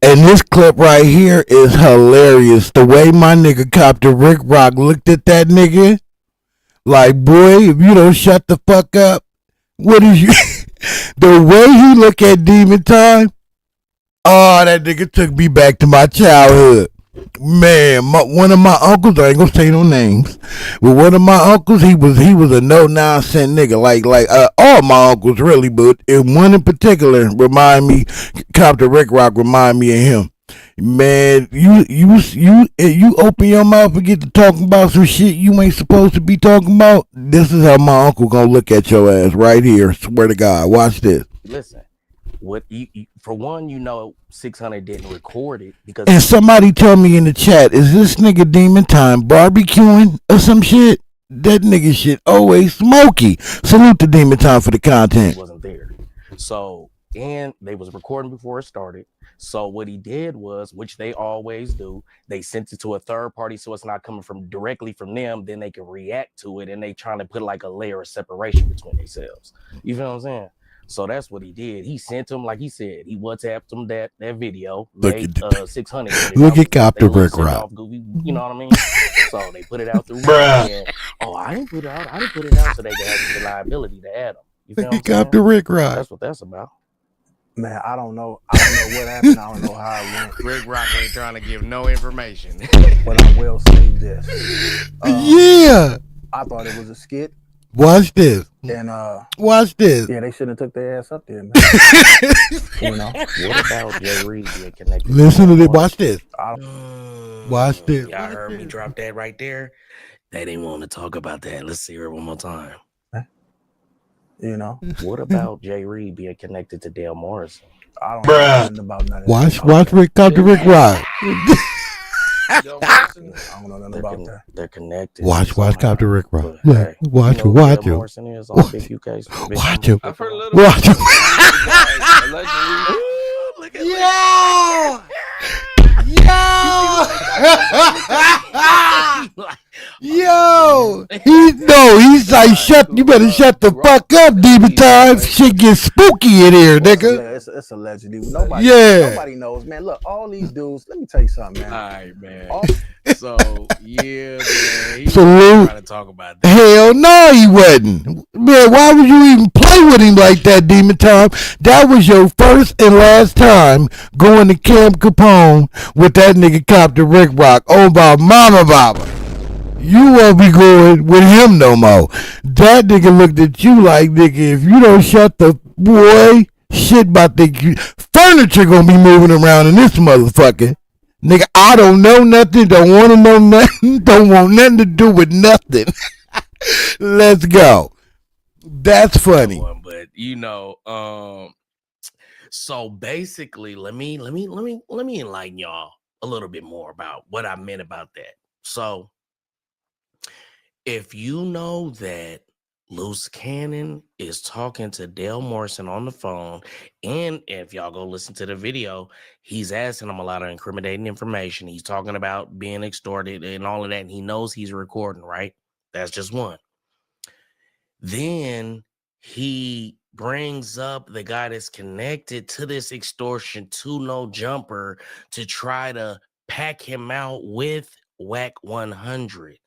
And this clip right here is hilarious. The way my nigga Copter Rick Rock looked at that nigga, like, boy, if you don't shut the fuck up, what is you? The way he look at Demon Time, oh, that nigga took me back to my childhood. Man, one of my uncles, I ain't gonna say no names, but one of my uncles, he was a no nonsense nigga. Like all my uncles really, but one in particular remind me, Copter Rick Rock remind me of him. Man, you open your mouth and get to talking about some shit you ain't supposed to be talking about. This is how my uncle gonna look at your ass right here. Swear to God, watch this. Listen. What you for one, 600 didn't record it because. And somebody tell me in the chat, is this nigga Demon Time barbecuing or some shit? That nigga shit always smoky. Salute to Demon Time for the content. Wasn't there, so and they was recording before it started. So what he did was, which they always do, they sent it to a third party so it's not coming from directly from them. Then they can react to it, and they trying to put like a layer of separation between themselves. You feel what I'm saying? So that's what he did. He sent him, like he said, he WhatsApped him that video. Look at 600. Look at Copter Rick Rock. You know what I mean? So they put it out through. And, I didn't put it out. So they can have the liability to Adam. You feel Look at Copter Rick Rock. That's what that's about. Man, I don't know what happened. I don't know how it went. Rick Rock ain't trying to give no information. But I will say this. Yeah. I thought it was a skit. Watch this. And watch this. Yeah, they shouldn't have took their ass up there, man. What about Jay Reed being connected? Listen to this. Watch this. Watch this. Y'all heard me drop that right there. They didn't want to talk about that. Let's see her one more time. What about Jay Reed being connected to Dale Morrison? I don't know nothing about none of that. Watch Rick Copter Rick Rock. I don't know nothing about that. They're connected. Watch Copter Rick Rock. Hey, watch him. Watch him. Morrison is on Big UK. Watch him. I've heard a little Watch him. Allegedly. Look at Yo, he's like, you better shut the fuck up, Demon Time. Shit gets spooky in here, nigga. Yeah, it's allegedly. Nobody knows, man. Look, all these dudes, let me tell you something, man. All right, man. So, yeah, man. He was Salute. trying to talk about that. Hell no, he wasn't. Man, why would you even play with him like that, Demon Time? That was your first and last time going to Camp Capone with that nigga Copter Rick Rock. Oh, my mama, baba. You won't be going with him no more. That nigga looked at you like, nigga, if you don't shut the boy, shit about the furniture gonna be moving around in this motherfucker. Nigga, I don't know nothing, don't want to know nothing, don't want nothing to do with nothing. Let's go. That's funny. But so basically, let me enlighten y'all a little bit more about what I meant about that. So if you know that Luce Cannon is talking to Dale Morrison on the phone, and if y'all go listen to the video, he's asking him a lot of incriminating information. He's talking about being extorted and all of that, and he knows he's recording, right? That's just one. Then he brings up the guy that's connected to this extortion to No Jumper to try to pack him out with Wack 100.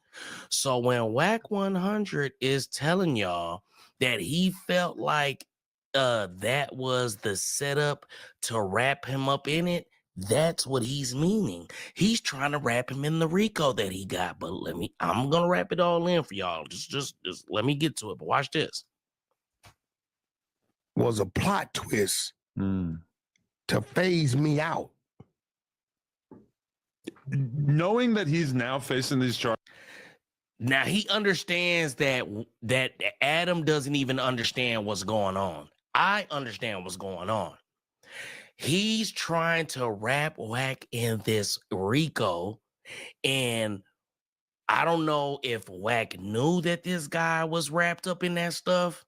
So when Wack 100 is telling y'all that he felt like that was the setup to wrap him up in it, that's what he's meaning. He's trying to wrap him in the RICO that he got. But I'm gonna wrap it all in for y'all. Just let me get to it. But watch this. Was a plot twist to phase me out. Knowing that he's now facing these charges. Now he understands that Adam doesn't even understand what's going on. I understand what's going on. He's trying to wrap Wack in this RICO, and I don't know if Wack knew that this guy was wrapped up in that stuff,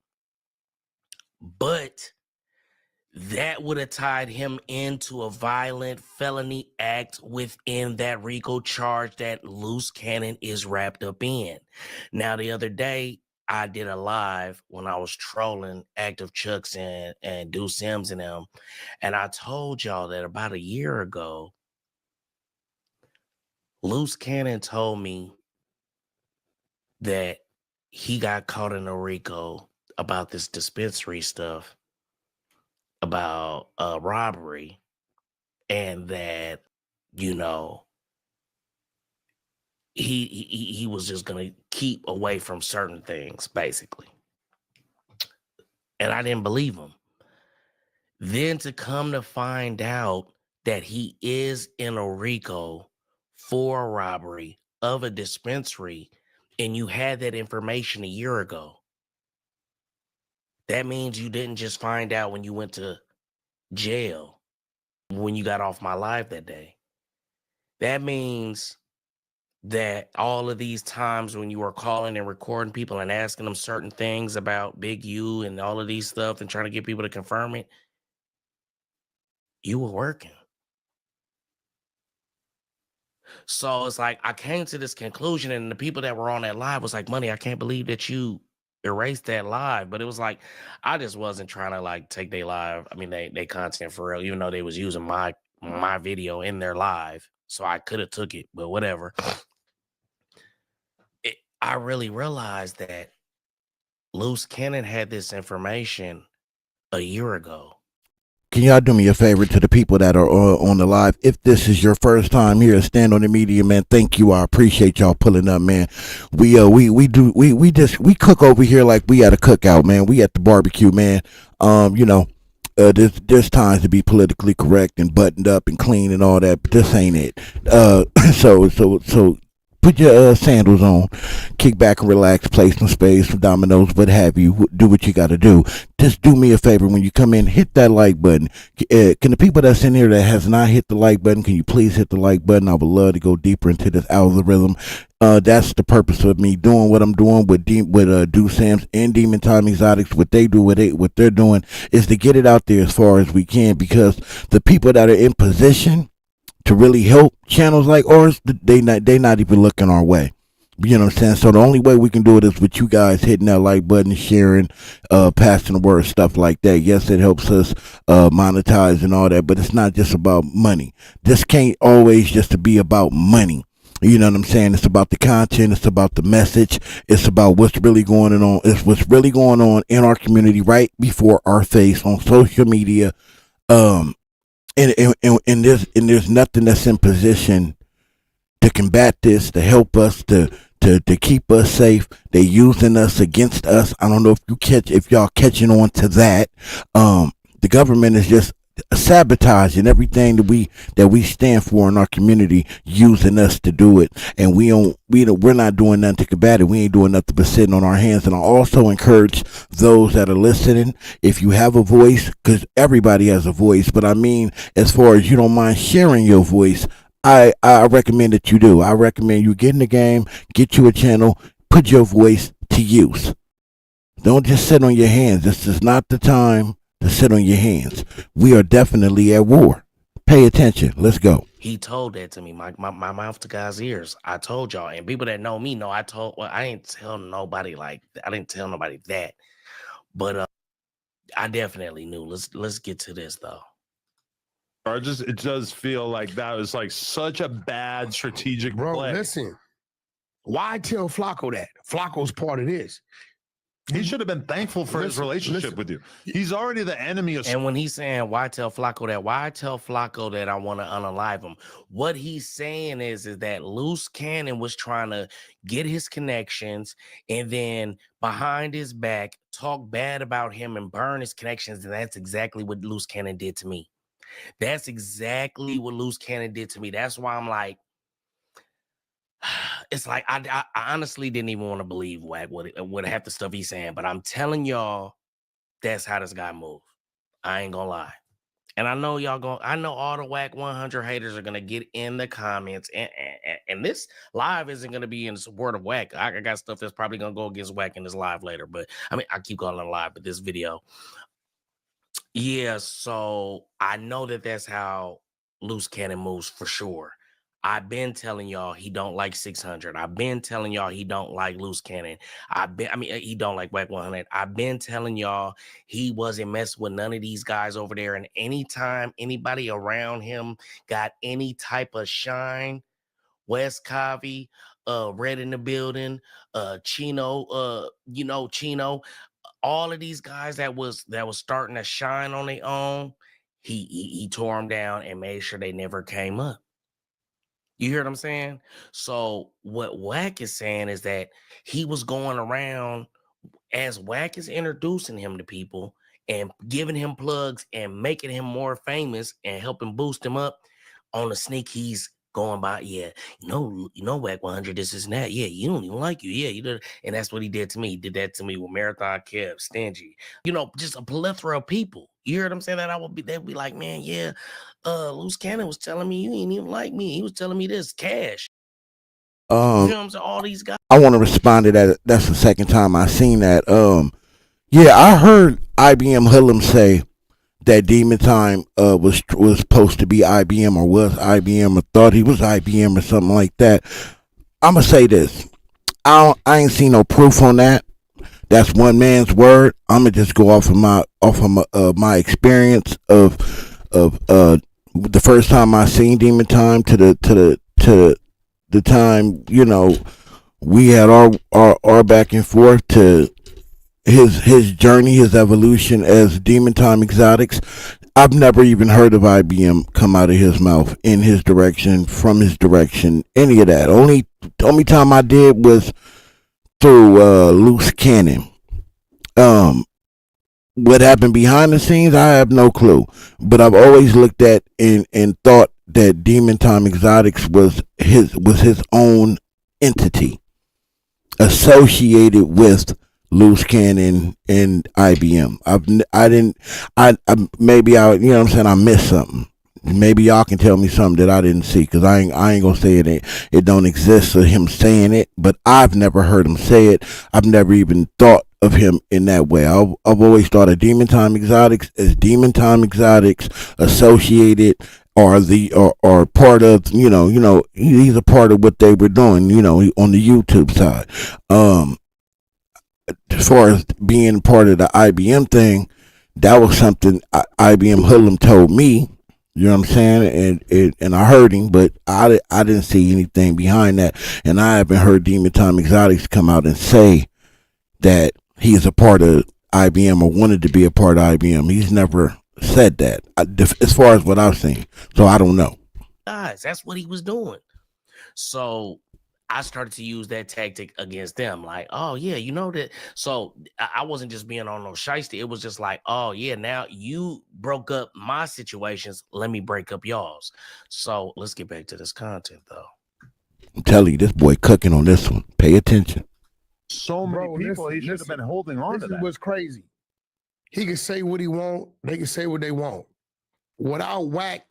but that would have tied him into a violent felony act within that RICO charge that Loose Cannon is wrapped up in. Now, the other day, I did a live when I was trolling Active Chucks and Do Sims and them. And I told y'all that about a year ago, Loose Cannon told me that he got caught in a RICO about this dispensary stuff, about a robbery, and that, you know, he was just gonna keep away from certain things, basically. And I didn't believe him. Then to come to find out that he is in a RICO for a robbery of a dispensary, and you had that information a year ago, that means you didn't just find out when you went to jail, when you got off my live that day. That means that all of these times when you were calling and recording people and asking them certain things about Big U and all of these stuff and trying to get people to confirm it, you were working. So it's like I came to this conclusion, and the people that were on that live was like, Money, I can't believe that you erased that live. But it was like, I just wasn't trying to like take their live. I mean, they content for real, even though they was using my video in their live. So I could have took it, but whatever. I really realized that Loose Cannon had this information a year ago. Can y'all do me a favor to the people that are on the live? If this is your first time here, Stand on the Media, man, thank you. I appreciate y'all pulling up, man. We cook over here like we at a cookout, man. We at the barbecue, man. There's times to be politically correct and buttoned up and clean and all that, but this ain't it. So put your sandals on, kick back and relax, play some spades, some dominoes, what have you. Do what you got to do. Just do me a favor when you come in, hit that like button. Can the people that's in here that has not hit the like button, can you please hit the like button? I would love to go deeper into this algorithm. That's the purpose of me doing what I'm doing with Do Sims and Demon Time Exotics. What they do, what they're doing is to get it out there as far as we can, because the people that are in position to really help channels like ours, they not even looking our way. You know what I'm saying? So the only way we can do it is with you guys hitting that like button, sharing, passing the word, stuff like that. Yes, it helps us monetize and all that, but it's not just about money. This can't always just to be about money. You know what I'm saying? It's about the content. It's about the message. It's about what's really going on. It's what's really going on in our community right before our face on social media. And there's nothing that's in position to combat this, to help us, to keep us safe. They're using us against us. I don't know if y'all catching on to that. The government is just sabotaging everything that we stand for in our community, using us to do it, and we're not doing nothing to combat it. We ain't doing nothing but sitting on our hands. And I also encourage those that are listening, if you have a voice, because everybody has a voice, but I mean, as far as you don't mind sharing your voice, I recommend that you do. I recommend you get in the game, get you a channel, put your voice to use. Don't just sit on your hands. This is not the time to sit on your hands. We are definitely at war. Pay attention. Let's go. He told that to me, my mouth to God's ears. I told y'all, and people that know me know I didn't tell nobody that, but I definitely knew. Let's get to this though. It does feel like that was like such a bad strategic play. Listen, why tell Flacco that? Flacco's part of this. He should have been thankful for his relationship with you. He's already the enemy of. And when he's saying, why tell Flacco that? Why tell Flacco that I want to unalive him? What he's saying is that Loose Cannon was trying to get his connections and then behind his back talk bad about him and burn his connections. And that's exactly what Loose Cannon did to me. That's exactly what Loose Cannon did to me. That's why I'm like, it's like I honestly didn't even want to believe Wack what half the stuff he's saying, but I'm telling y'all, that's how this guy moves. I ain't gonna lie. And I know I know all the Wack 100 haters are gonna get in the comments, and this live isn't gonna be in support of Wack. I got stuff that's probably gonna go against Wack in this live later, but I mean, I keep calling it live, but this video. Yeah, so I know that that's how Loose Cannon moves for sure. I've been telling y'all he don't like 600. I've been telling y'all he don't like Loose Cannon. He don't like Wack 100. I've been telling y'all he wasn't messing with none of these guys over there. And anytime anybody around him got any type of shine, Wes Covey, Red in the building, Chino, Chino, all of these guys that was starting to shine on their own, he tore them down and made sure they never came up. You hear what I'm saying? So what Wack is saying is that he was going around as Wack is introducing him to people and giving him plugs and making him more famous and helping boost him up. On the sneak, he's going by, yeah, Wack 100, this and that. Yeah, you don't even like you. Yeah, you did. And that's what he did to me. He did that to me with Marathon Kev, Stingy, just a plethora of people. You hear what I'm saying? They'd be like, man, yeah, Loose Cannon was telling me you ain't even like me. He was telling me this cash. All these guys. I want to respond to that. That's the second time I seen that. Yeah, I heard IBM Hillum say that Demon Time was supposed to be IBM or was IBM or thought he was IBM or something like that. I'm gonna say this. I ain't seen no proof on that. That's one man's word. I'm gonna just go off of my experience of the first time I seen Demon Time to the time we had our back and forth to his journey, his evolution as Demon Time Exotics. I've never even heard of IBM come out of his mouth, in his direction, from his direction, any of that. Only time I did was through Loose Cannon. What happened behind the scenes, I have no clue. But I've always looked at and thought that Demon Time Exotics was his own entity associated with Loose Cannon and IBM. I missed something. Maybe y'all can tell me something that I didn't see, because I ain't gonna say it don't exist of him saying it, but I've never heard him say it. I've never even thought of him in that way. I've always thought of Demon Time Exotics as Demon Time Exotics associated, or part of, he's a part of what they were doing, on the YouTube side. As far as being part of the IBM thing, that was something IBM Hoodlum told me. You know what I'm saying? And I heard him, but I didn't see anything behind that. And I haven't heard Demon Time Exotics come out and say that he's a part of IBM or wanted to be a part of IBM. He's never said that, as far as what I've seen. So I don't know. Guys, that's what he was doing. So I started to use that tactic against them. Like, oh, yeah, that. So I wasn't just being on no shiesty. It was just like, oh, yeah, now you broke up my situations. Let me break up y'all's. So let's get back to this content, though. I'm telling you, this boy cooking on this one. Pay attention. So many people, he should have been holding on to that. This is what's crazy. He can say what he want. They can say what they want. Without Wack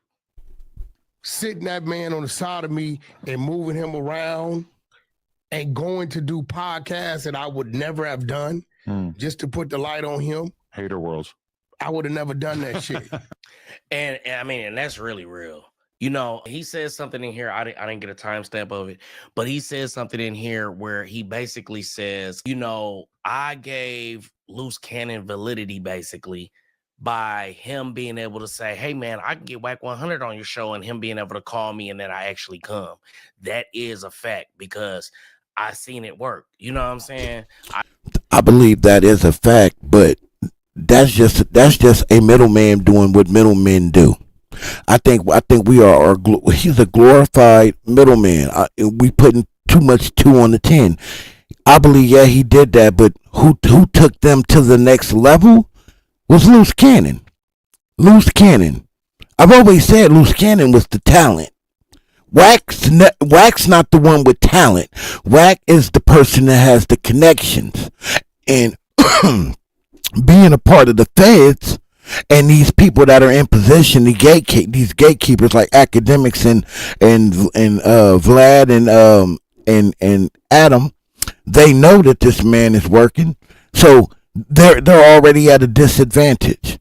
sitting that man on the side of me and moving him around and going to do podcasts that I would never have done just to put the light on him. Hater worlds. I would have never done that shit. And that's really real. He says something in here. I didn't get a timestamp of it, but he says something in here where he basically says, I gave Loose Cannon validity basically by him being able to say, hey, man, I can get Wack 100 on your show, and him being able to call me and then I actually come. That is a fact because I seen it work. You know what I'm saying? I believe that is a fact, but that's just a middleman doing what middlemen do. I think he's a glorified middleman. We putting too much 2 on the 10. I believe, yeah, he did that, but who took them to the next level was Loose Cannon. Loose Cannon. I've always said Loose Cannon was the talent. Wack's not the one with talent. Wack is the person that has the connections. And being a part of the feds and these people that are in position, these gatekeepers like academics and Vlad and Adam, they know that this man is working. So they're already at a disadvantage.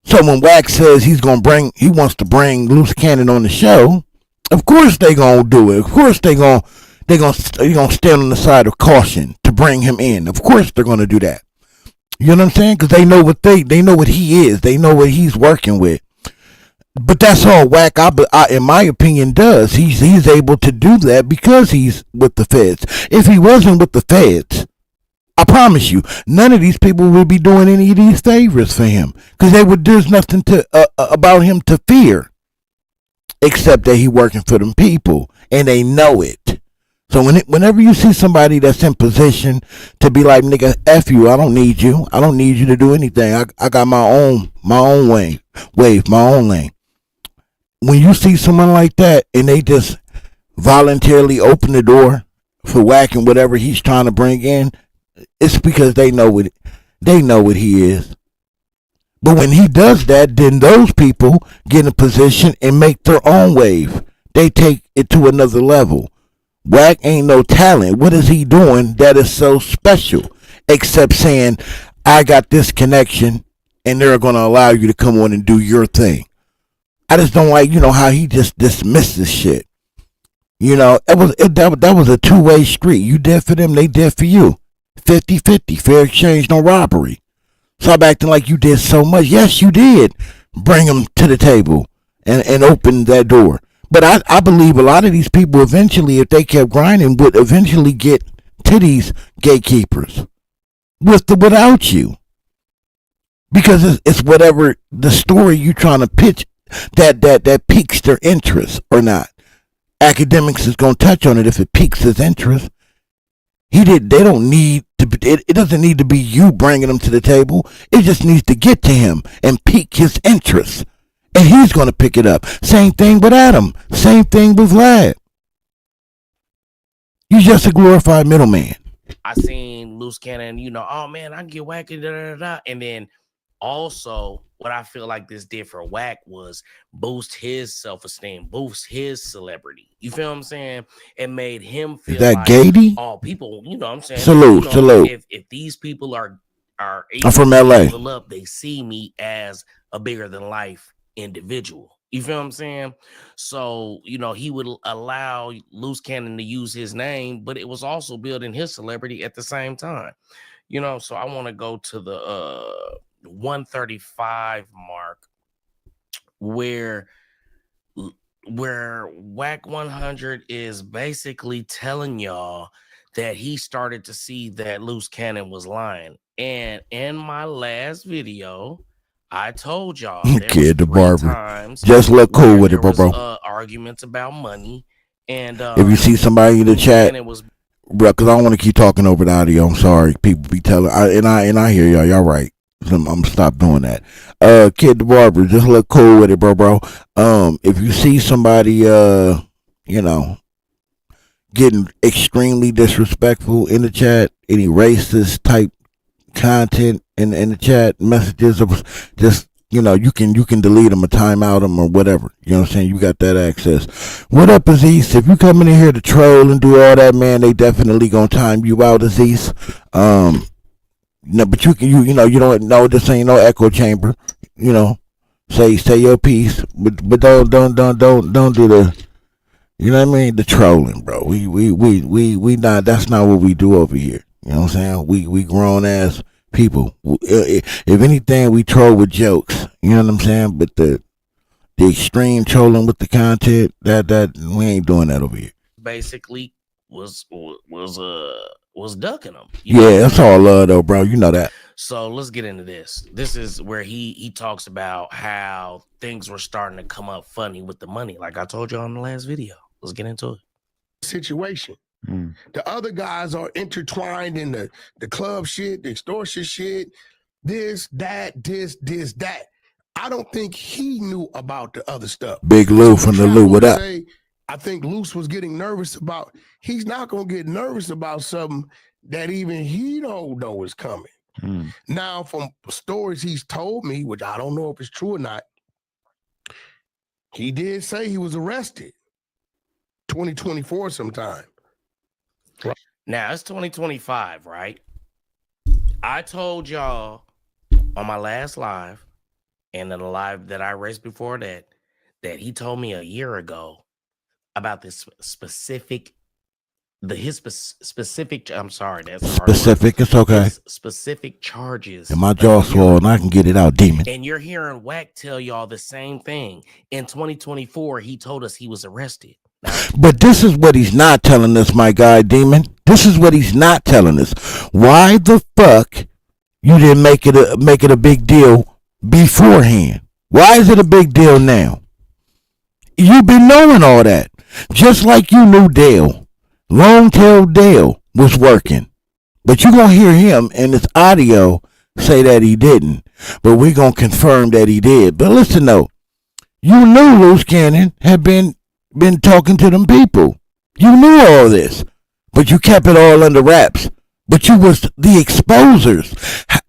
So when Wack says he wants to bring Loose Cannon on the show, of course they gonna do it. Of course they gonna stand on the side of caution to bring him in. Of course they're gonna do that. You know what I'm saying? Because they know what he is. They know what he's working with. But that's all Wack, in my opinion, does. He's able to do that because he's with the feds. If he wasn't with the feds, I promise you, none of these people would be doing any of these favors for him because there's nothing about him to fear, except that he working for them people and they know it. So whenever you see somebody that's in position to be like, nigga, F you, I don't need you. I don't need you to do anything. I got my own wave, my own lane. When you see someone like that and they just voluntarily open the door for Wack and whatever he's trying to bring in, it's because they know what he is. But when he does that, then those people get in position and make their own wave. They take it to another level. Wack ain't no talent. What is he doing that is so special? Except saying, I got this connection and they're going to allow you to come on and do your thing. I just don't like, how he just dismisses shit. That was a two-way street. You did for them, they did for you. 50-50, fair exchange, no robbery. Stop acting like you did so much. Yes, you did. Bring them to the table and open that door. But I believe a lot of these people eventually, if they kept grinding, would eventually get to these gatekeepers without you. Because it's whatever the story you're trying to pitch that piques their interest or not. Academics is going to touch on it if it piques his interest. They don't need to be, it doesn't need to be you bringing them to the table. It just needs to get to him and pique his interest. And he's going to pick it up. Same thing with Adam. Same thing with Vlad. You're just a glorified middleman. I seen Loose Cannon, oh man, I can get wacky, and then also what I feel like this did for Wack was boost his self-esteem, boost his celebrity. You feel what I'm saying? It made him feel is that like, Gady? People, what I'm saying? Salute. If these people are I'm from LA. Up, they see me as a bigger than life individual. You feel what I'm saying? So, he would allow Loose Cannon to use his name, but it was also building his celebrity at the same time. So I want to go to the 135 mark where Wack 100 is basically telling y'all that he started to see that Loose Cannon was lying. And in my last video, I told y'all Kid the barber just look cool with it, bro. Arguments about money, and if you see somebody in the chat, bro, because I don't want to keep talking over the audio. I'm sorry, people be telling, and I hear y'all. Y'all right. I'm gonna stop doing that. Kid the barber, just look cool with it, bro. If you see somebody, getting extremely disrespectful in the chat, any racist type content in the chat messages, just you can delete them or time out them or whatever. You know what I'm saying? You got that access. What up, Aziz? If you coming in here to troll and do all that, man, they definitely gonna time you out, Aziz. No, but you don't know this ain't no echo chamber. Say your piece, but don't do the. You know what I mean? The trolling, bro. We not. That's not what we do over here. You know what I'm saying? We grown ass people. If anything, we troll with jokes. You know what I'm saying? But the extreme trolling with the content, that we ain't doing that over here. Basically, was ducking them. Yeah, that's all love though, bro. You know that. So let's get into this. This is where he talks about how things were starting to come up funny with the money, like I told you on the last video. Let's get into it. Situation. The other guys are intertwined in the club shit, the extortion shit, this, that. I don't think he knew about the other stuff. Big Lou from the Lou, what up? I think Luce was getting nervous about, he's not going to get nervous about something that even he don't know is coming. Now, from stories he's told me, which I don't know if it's true or not, he did say he was arrested 2024 sometime. Now, it's 2025, right? I told y'all on my last live, and in the live that I raised before that he told me a year ago about this specific. Specific. I'm sorry, that's a hard word. Specific, it's okay. His specific charges. And my jaw swole, and I can get it out, demon. And you're hearing Wack tell y'all the same thing. In 2024, he told us he was arrested. But this is what he's not telling us, my guy, demon. This is what he's not telling us. Why the fuck you didn't make it a big deal beforehand? Why is it a big deal now? You've been knowing all that, just like you knew Dale. Long tail Dale was working, but you're going to hear him in this audio say that he didn't, but we're going to confirm that he did. But listen though, you knew Loose Cannon had been talking to them people. You knew all this, but you kept it all under wraps. But you was the exposers.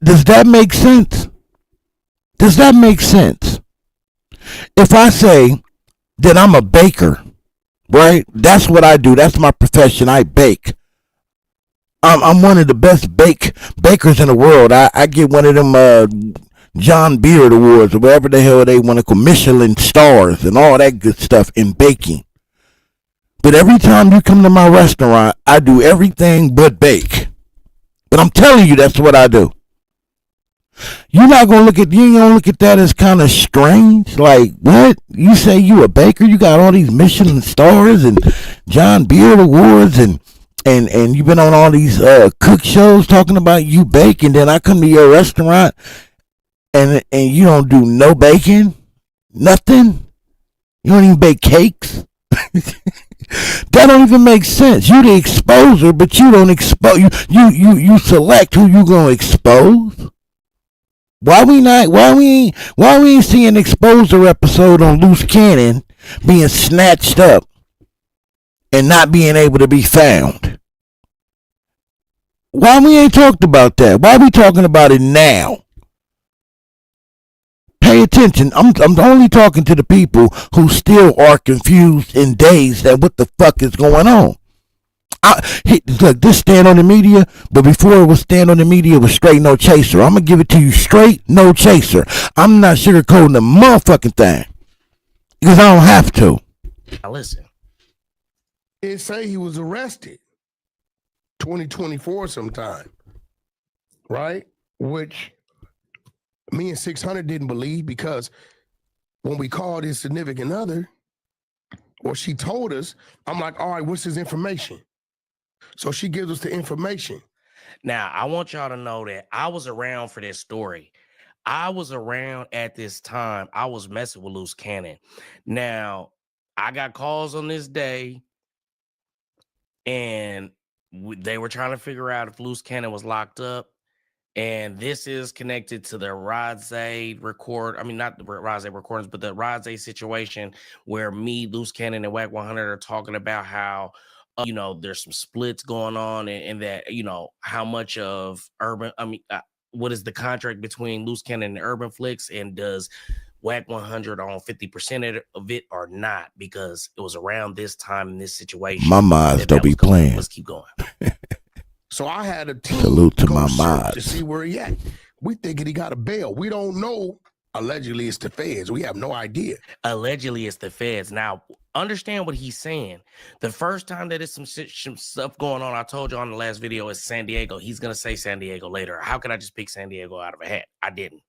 Does that make sense? Does that make sense? If I say that I'm a baker, right? That's what I do. That's my profession. I bake. I'm one of the best bakers in the world. I get one of them John Beard Awards or whatever the hell they want to call, Michelin stars and all that good stuff in baking. But every time you come to my restaurant, I do everything but bake. But I'm telling you, that's what I do. You ain't gonna look at that as kind of strange. Like, what? You say you a baker? You got all these Michelin stars and John Beard Awards and you've been on all these cook shows talking about you bake, and then I come to your restaurant and you don't do no baking? Nothing? You don't even bake cakes? That don't even make sense. You the exposer, but you don't expose. You select who you gonna expose. Why we ain't seeing an exposure episode on Loose Cannon being snatched up and not being able to be found? Why we ain't talked about that? Why we talking about it now? Pay attention. I'm only talking to the people who still are confused and dazed at what the fuck is going on. Look, this Stand on the Media, but before it was Stand on the Media, it was straight no chaser. I'm going to give it to you straight no chaser. I'm not sugarcoating the motherfucking thing because I don't have to. Now listen. It say he was arrested 2024 sometime, right? Which me and 600 didn't believe, because when we called his significant other, or she told us, I'm like, all right, what's his information? So she gives us the information. Now, I want y'all to know that I was around for this story. I was around at this time. I was messing with Loose Cannon. Now, I got calls on this day, and they were trying to figure out if Loose Cannon was locked up. And this is connected to the Rodze not the Rodze recordings, but the Rodze situation where me, Loose Cannon, and Wack 100 are talking about how, there's some splits going on, and that, how much of what is the contract between Loose Cannon and Urban Flicks, and does Wack 100 on 50% of it or not? Because it was around this time in this situation. My minds don't be playing. Let's keep going. So I had a team salute to my search mods to see where he at. We thinking he got a bail. We don't know. Allegedly, it's the feds. We have no idea. Allegedly, it's the feds. Now, understand what he's saying. The first time that there's some stuff going on, I told you on the last video, is San Diego. He's going to say San Diego later. How could I just pick San Diego out of a hat? I didn't.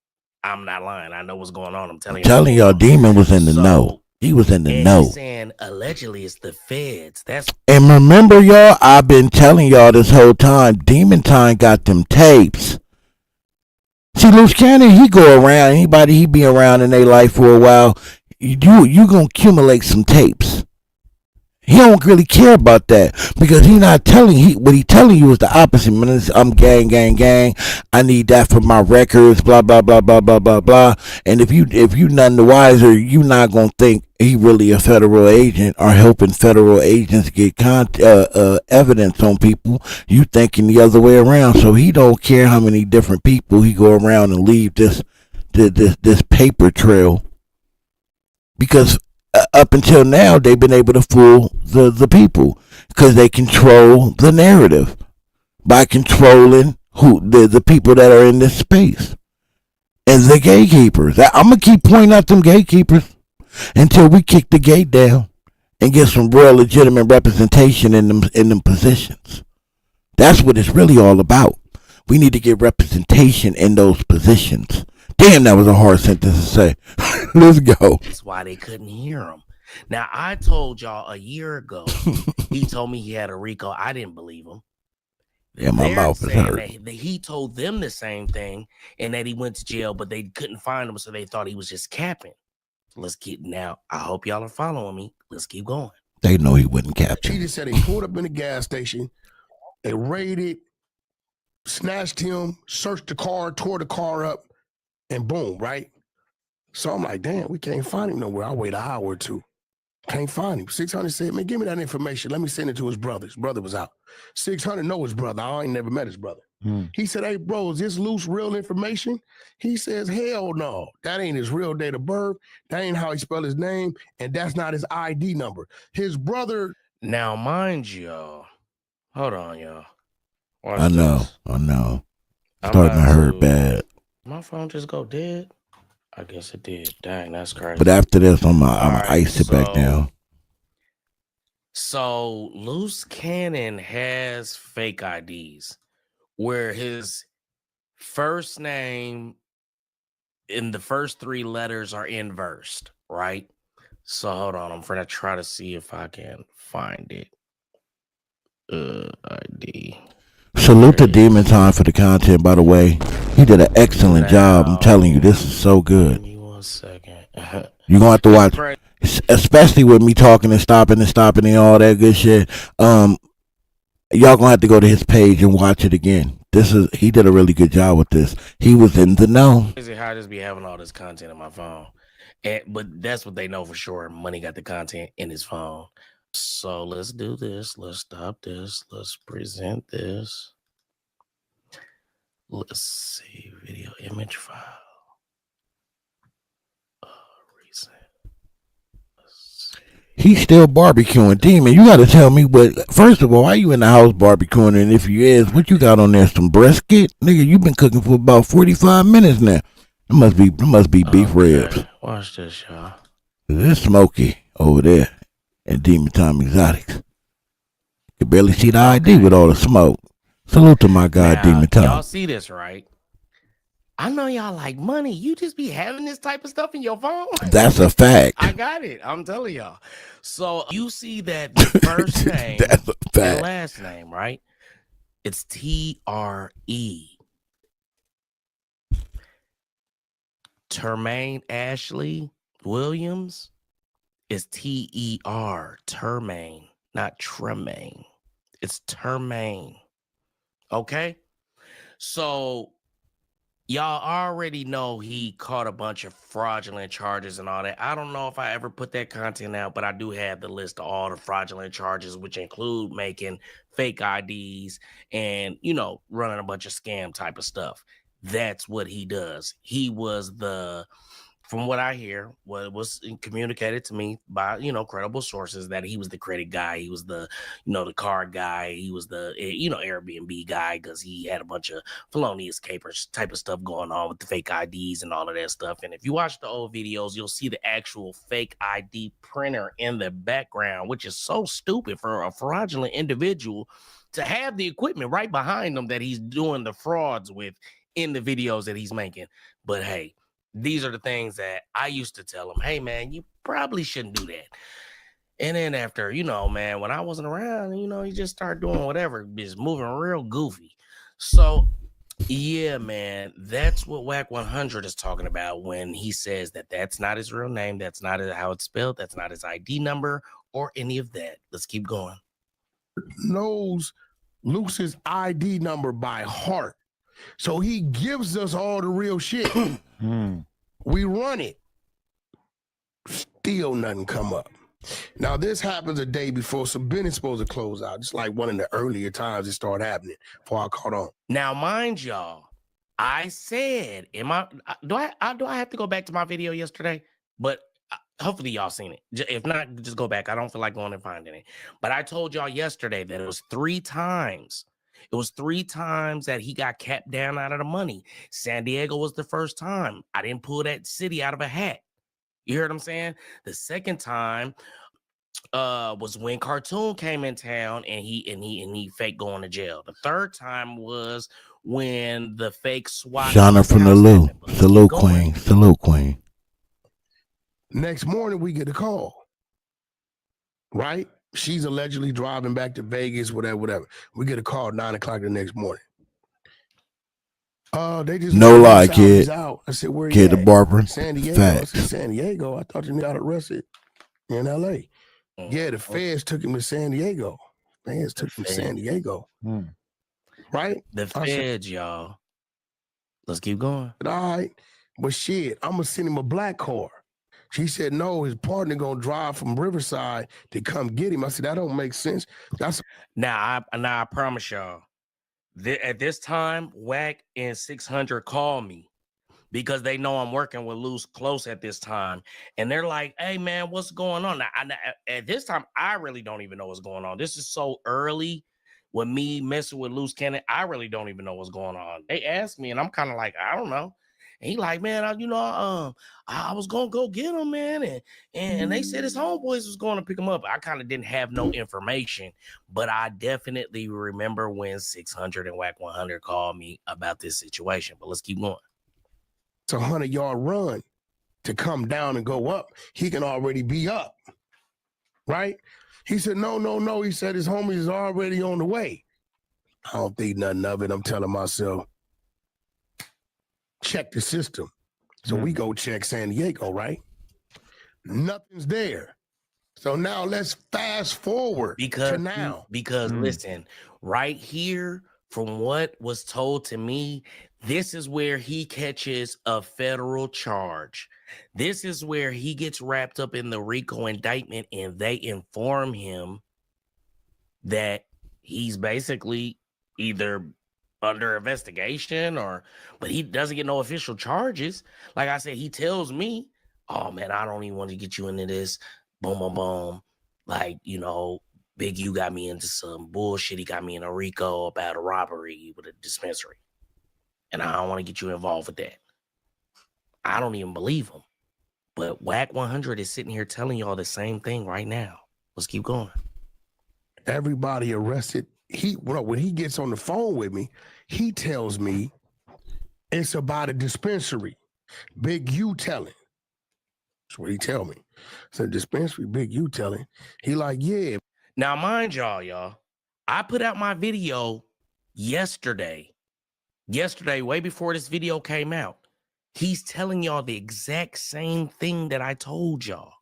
I'm not lying. I know what's going on. I'm telling y'all, Demon was in the know. He was in the know. He's saying allegedly it's the feds. And remember, y'all, I've been telling y'all this whole time, Demon Time got them tapes. See, Loose Cannon, he go around, anybody he be around in their life for a while, you gonna accumulate some tapes. He don't really care about that, because he not telling, what he telling you is the opposite. Man, I'm gang. I need that for my records, blah, blah, blah, blah, blah, blah, blah. And if you none the wiser, you not gonna think he really a federal agent or helping federal agents get evidence on people. You thinking the other way around. So he don't care how many different people he go around and leave this paper trail, because up until now, they've been able to fool the people, because they control the narrative by controlling the people that are in this space. and the gatekeepers. I'm gonna keep pointing out them gatekeepers until we kick the gate down and get some real legitimate representation in them positions. That's what it's really all about. We need to get representation in those positions. Damn, that was a hard sentence to say. Let's go. That's why they couldn't hear him. Now, I told y'all a year ago, he told me he had a RICO. I didn't believe him. Yeah, my mouth is hurt. That he told them the same thing and that he went to jail, but they couldn't find him, so they thought he was just capping. Let's keep now. I hope y'all are following me. Let's keep going. They know he wouldn't cap. She just said they pulled up in the gas station, they raided, snatched him, searched the car, tore the car up, and boom, right? So I'm like, damn, we can't find him nowhere. I wait an hour or two. Can't find him. 600 said, man, give me that information. Let me send it to his brother. His brother was out. 600 know his brother. I ain't never met his brother. He said, hey, bro, is this Luce real information? He says, hell no. That ain't his real date of birth. That ain't how he spelled his name. And that's not his ID number. His brother. Now, mind y'all. Hold on, y'all. I know. Starting to hurt bad. My phone just go dead? I guess it did. Dang, that's crazy. But after this, I'm ice it back down. So Luce Cannon has fake IDs where his first name in the first 3 letters are inversed, right? So hold on, I'm gonna try to see if I can find it. ID. Salute to Demon Time for the content, by the way. He did an excellent job. I'm telling you, this is so good. Give me 1 second. You're gonna have to watch, especially with me talking and stopping and all that good shit. Y'all gonna have to go to his page and watch it again. He did a really good job with this. He was in the know. Crazy how I just be having all this content on my phone. But that's what they know for sure. Money got the content in his phone. So let's do this. Let's stop this. Let's present this. Let's see. Video image file. Recent. He's still barbecuing. Demon, you got to tell me first of all, why you in the house barbecuing? And if you is, what you got on there? Some brisket? Nigga, you been cooking for about 45 minutes now. It must be beef ribs. Watch this, y'all. It's smoky over there at Demon Time Exotics. You can barely see the ID with all the smoke. Salute to my guy, Demon Time. Y'all see this, right? I know y'all like money. You just be having this type of stuff in your phone. That's a fact. I got it. I'm telling y'all. So you see that the first name and last name, right? It's T-R-E. Termaine Ashley Williams is T-E-R. Termaine, not Tremaine. It's Termaine. Okay? So y'all already know he caught a bunch of fraudulent charges and all that. I don't know if I ever put that content out, but I do have the list of all the fraudulent charges, which include making fake IDs and, running a bunch of scam type of stuff. That's what he does. He was from what I hear, what was communicated to me by, credible sources, that he was the credit guy. He was the, the card guy. He was the, Airbnb guy, because he had a bunch of felonious capers type of stuff going on with the fake IDs and all of that stuff. And if you watch the old videos, you'll see the actual fake ID printer in the background, which is so stupid for a fraudulent individual to have the equipment right behind him that he's doing the frauds with in the videos that he's making. But hey, these are the things that I used to tell him, hey, man, you probably shouldn't do that. And then after, man, when I wasn't around, he just started doing whatever, just moving real goofy. So, yeah, man, that's what Wack 100 is talking about when he says that that's not his real name. That's not how it's spelled. That's not his ID number or any of that. Let's keep going. Knows Luce's ID number by heart. So he gives us all the real shit. We run it. Still nothing come up. Now, this happens a day before Sabine is supposed to close out. It's like one of the earlier times it started happening before I caught on. Now, mind y'all, I said, do I have to go back to my video yesterday? But hopefully y'all seen it. If not, just go back. I don't feel like going and finding it. But I told y'all yesterday that it was 3 times It was 3 times that he got capped down out of the money. San Diego was the first time. I didn't pull that city out of a hat. You hear what I'm saying? The second time was when Cartoon came in town and he fake going to jail. The third time was when the fake SWAT. Shauna from the Lou. Salute Queen. Salute Queen. Next morning, we get a call. Right? She's allegedly driving back to Vegas, whatever. We get a call at 9 o'clock the next morning. They just no lie, kid. Out. I said, where kid, the barber. San Diego. Facts. I said, San Diego. I thought you got arrested in L.A. Yeah, the feds took him to San Diego. Feds took him to San Diego. Right? The feds, y'all. Let's keep going. All right. But shit, I'm going to send him a black car. She said, no, his partner going to drive from Riverside to come get him. I said, that don't make sense. Now I promise y'all, at this time, Wack and 600 call me because they know I'm working with Luce close at this time. And they're like, hey, man, what's going on? Now, at this time, I really don't even know what's going on. This is so early with me messing with Luce Cannon. I really don't even know what's going on. They asked me, and I'm kind of like, I don't know. And he like, man, I was going to go get him, man. And they said his homeboys was going to pick him up. I kind of didn't have no information, but I definitely remember when 600 and Wack 100 called me about this situation. But let's keep going. It's a 100-yard run to come down and go up. He can already be up, right? He said, no. He said his homies is already on the way. I don't think nothing of it. I'm telling myself, check the system. So we go check San Diego, right? Nothing's there. So now let's fast forward to now. Because listen, right here, from what was told to me, this is where he catches a federal charge. This is where he gets wrapped up in the RICO indictment, and they inform him that he's basically either under investigation but he doesn't get no official charges. Like I said, he tells me, oh man, I don't even want to get you into this. Boom, boom, boom. Like, Big U got me into some bullshit. He got me in a RICO about a robbery with a dispensary. And I don't want to get you involved with that. I don't even believe him. But Wack 100 is sitting here telling y'all the same thing right now. Let's keep going. Everybody arrested. When he gets on the phone with me, he tells me it's about a dispensary. Big U telling. That's what he tell me. So dispensary, Big U telling. He like, yeah. Now, mind y'all, I put out my video yesterday, way before this video came out. He's telling y'all the exact same thing that I told y'all.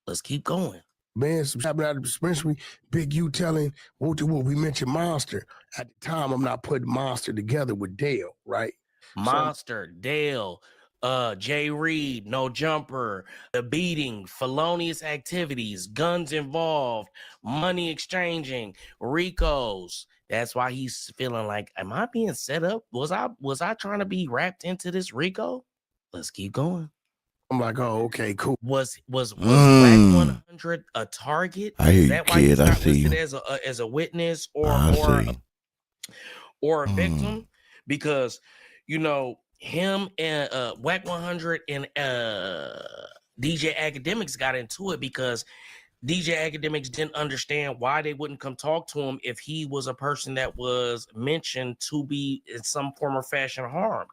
Let's keep going. Man, some happened out of the dispensary. Big U telling, we mentioned Monster. At the time, I'm not putting Monster together with Dale, right? Monster, Dale, Jay Reed, No Jumper, the beating, felonious activities, guns involved, money exchanging, RICOs. That's why he's feeling like, am I being set up? Was I trying to be wrapped into this RICO? Let's keep going. I'm like, oh, okay, cool. Was Wack 100 a target? I hear you, kid. I see you. As a witness or a victim? Because him and Wack 100 and DJ Academics got into it because DJ Academics didn't understand why they wouldn't come talk to him if he was a person that was mentioned to be in some form or fashion harmed.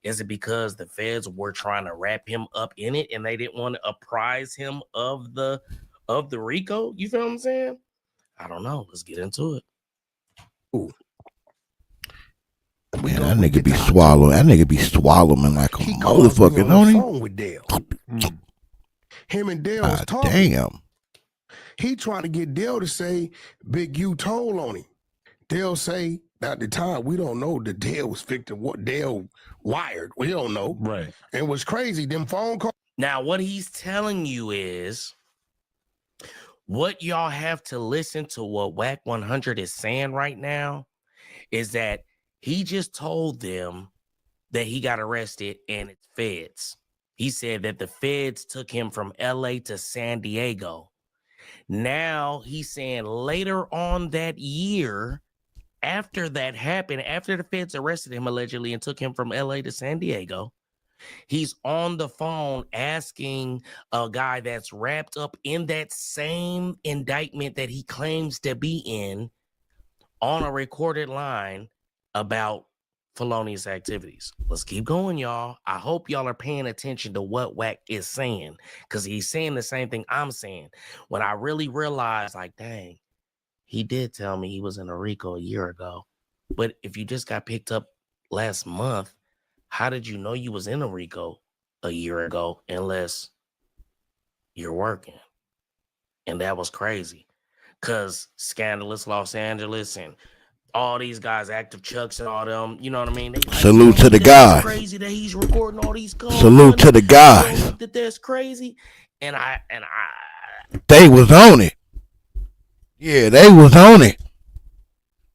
Is it because the feds were trying to wrap him up in it and they didn't want to apprise him of the RICO? You feel what I'm saying? I don't know. Let's get into it. Ooh. Man, that nigga be swallowing. That nigga be swallowing like a motherfucker, don't he? With Dale. Him and Dale was talking. Damn. He trying to get Dale to say Big U told on him. Dale say, at the time, we don't know that Dale was victim. What Dale wired, we don't know. Right. And what's crazy, them phone calls. Now, what he's telling you is what y'all have to listen to what Wack 100 is saying right now is that he just told them that he got arrested and it's feds. He said that the feds took him from LA to San Diego. Now he's saying later on that year, after that happened, after the feds arrested him allegedly and took him from LA to San Diego, he's on the phone asking a guy that's wrapped up in that same indictment that he claims to be in on a recorded line about felonious activities. Let's keep going, y'all. I hope y'all are paying attention to what Wack is saying, because he's saying the same thing I'm saying. When I really realized, like, dang, he did tell me he was in a RICO a year ago. But if you just got picked up last month, how did you know you was in a RICO a year ago unless you're working? And that was crazy, because Scandalous Los Angeles and all these guys, Active Chucks and all them, you know what I mean? They like, Salute to the that's guys. crazy that he's recording all these calls. Salute to the guys. That's crazy. And I they was on it. Yeah, they was on it.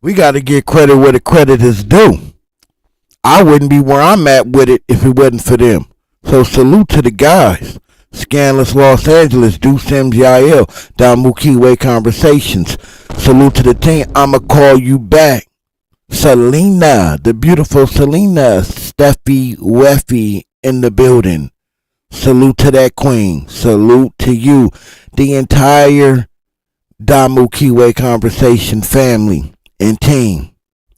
We got to give credit where the credit is due. I wouldn't be where I'm at with it if it wasn't for them. So salute to the guys. Scandalous Los Angeles, Deuce MGIL, Don Mukiwe Conversations. Salute to the team. I'ma call you back. Selena, the beautiful Selena, Steffi Weffy in the building. Salute to that queen. Salute to you. The entire Don Mukiwe Conversation family and team.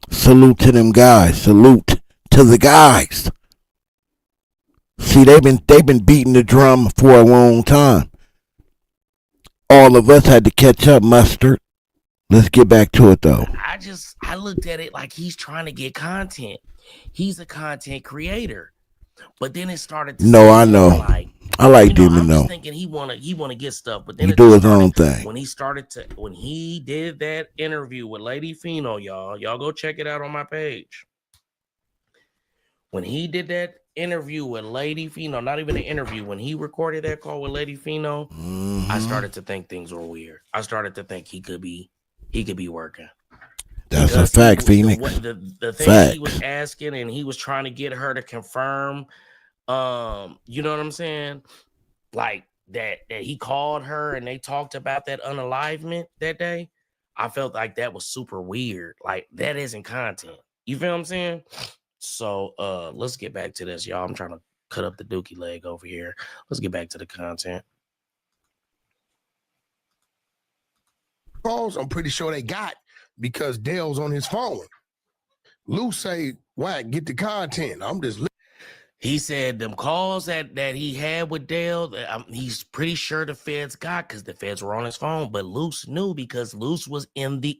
Salute to them guys. Salute to the guys. See, they've been beating the drum for a long time. All of us had to catch up, Mustard. Let's get back to it, though. I looked at it like he's trying to get content. He's a content creator. But then it started to I know. Like, I like Demon, though. I was thinking he wanna get stuff, but then he do his own thing. When he did that interview with Lady Fino, y'all go check it out on my page. When he did that interview with Lady Fino, not even an interview, when he recorded that call with Lady Fino, I started to think things were weird. I started to think he could be working. That's because a fact, Phoenix. The thing he was asking, and he was trying to get her to confirm, you know what I'm saying? Like that he called her and they talked about that unalivement that day. I felt like that was super weird. Like, that isn't content. You feel what I'm saying? So let's get back to this, y'all. I'm trying to cut up the dookie leg over here. Let's get back to the content. Calls, I'm pretty sure they got, because Dale's on his phone. Luce say, Wack, get the content. I'm just He said them calls that he had with Dale, he's pretty sure the feds got, because the feds were on his phone. But Luce knew, because Luce was in the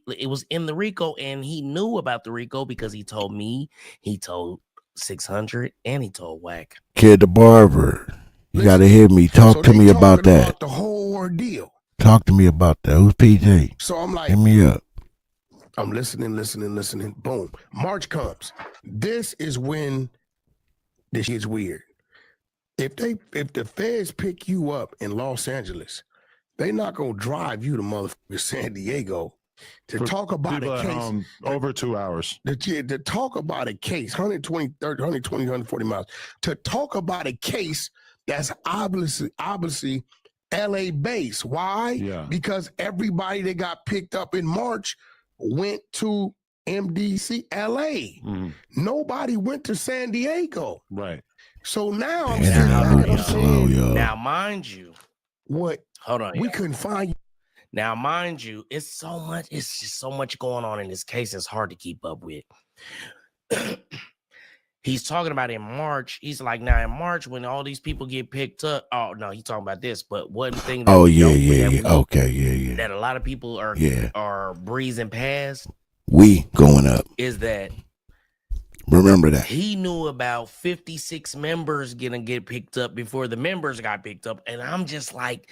RICO, and he knew about the RICO because he told me, he told 600, and he told Wack. Kid the barber, you got to hear me. Talk to me about that. The whole ordeal. Talk to me about that. Who's PJ? So I'm like, hit me up. I'm listening. Boom. March comes. This is when this shit's weird. If the feds pick you up in Los Angeles, they not gonna drive you to motherfucking San Diego to talk about a case. Over 2 hours. To talk about a case, 140 miles. To talk about a case that's obviously LA based. Why? Yeah. Because everybody that got picked up in March went to MDC LA. Mm-hmm. Nobody went to San Diego. Right. So now I'm saying, now mind you, what? Hold on. We couldn't find you. Now, mind you, it's just so much going on in this case. It's hard to keep up with. He's talking about in March. He's like, now in March, when all these people get picked up. Oh no, he's talking about this. But one thing. That that a lot of people are breezing past. We going up. Is that? Remember that he knew about 56 members gonna get picked up before the members got picked up, and I'm just like,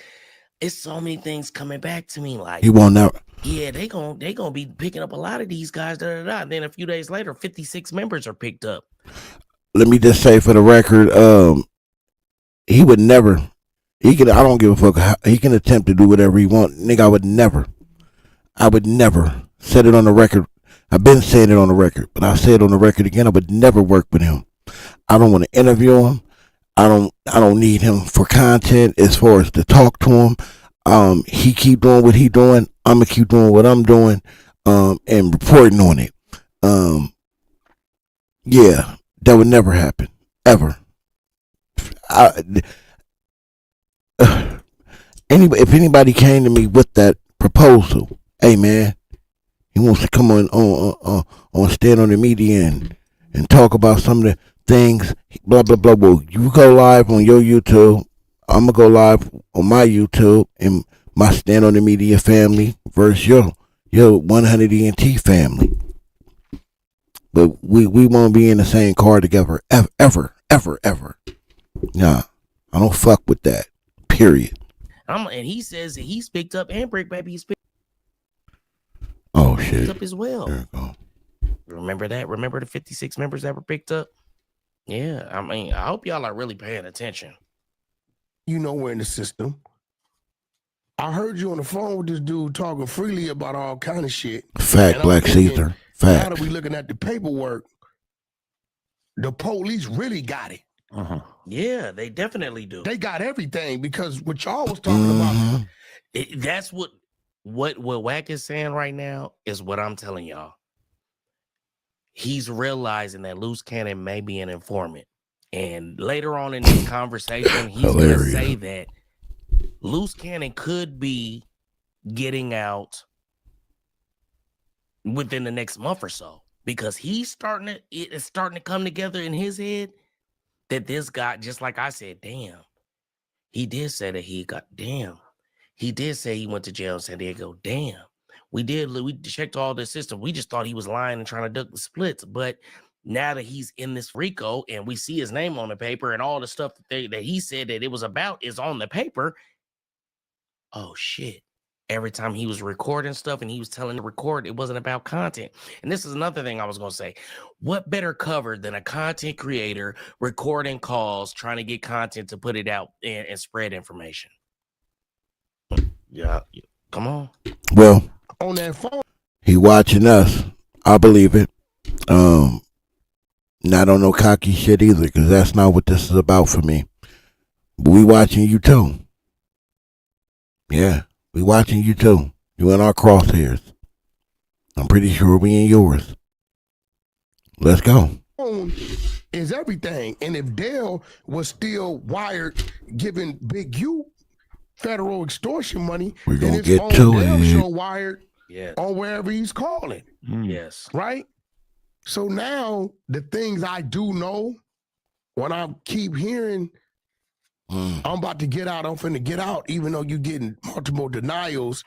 it's so many things coming back to me. Like, he won't know. Yeah, they gonna be picking up a lot of these guys. And then a few days later, 56 members are picked up. Let me just say for the record, he would never. I don't give a fuck. He can attempt to do whatever he wants, nigga. I would never set it on the record. I've been saying it on the record, but I'll say it on the record again. I would never work with him. I don't want to interview him. I don't need him for content as far as to talk to him. He keep doing what he doing. I'm gonna keep doing what I'm doing, and reporting on it. Yeah, that would never happen. Ever. If anybody came to me with that proposal, hey man, he wants to come on stand on the media and talk about some of the things, blah blah blah. Well, you go live on your YouTube. I'm gonna go live on my YouTube and my stand on the media family versus your 100 ENT family. But we won't be in the same car together ever. Nah, I don't fuck with that. Period. And he says that he's picked up, and Brick Baby he's picked shit up as well. There we go. Remember that? Remember the 56 members that were picked up? Yeah, I mean, I hope y'all are really paying attention. You know we're in the system. I heard you on the phone with this dude talking freely about all kind of shit. Fact, Black Caesar. Fact. Now that we looking at the paperwork, the police really got it. Yeah, they definitely do. They got everything because what y'all was talking about. That's what Wack is saying right now is what I'm telling y'all. He's realizing that Loose Cannon may be an informant. And later on in this conversation, he's going to say that Loose Cannon could be getting out within the next month or so because it's starting to come together in his head that this guy, just like I said, damn, he did say that he did say he went to jail in San Diego. Damn. We checked all the system. We just thought he was lying and trying to duck the splits. But now that he's in this RICO and we see his name on the paper and all the stuff that he said that it was about is on the paper. Oh, shit. Every time he was recording stuff and he was telling the record, it wasn't about content. And this is another thing I was going to say. What better cover than a content creator recording calls, trying to get content to put it out and spread information? Yeah. Come on. Well, on that phone, he watching us. I believe it. Not on no cocky shit either, because that's not what this is about for me. But we watching you too. Yeah, we watching you too. You in our crosshairs. I'm pretty sure we in yours. Let's go. Is everything. And if Dale was still wired giving Big U federal extortion money, we're gonna get to it. Show wired on wherever he's calling. Yes. Right? So now the things I do know, when I keep hearing I'm about to get out, I'm finna get out, even though you're getting multiple denials,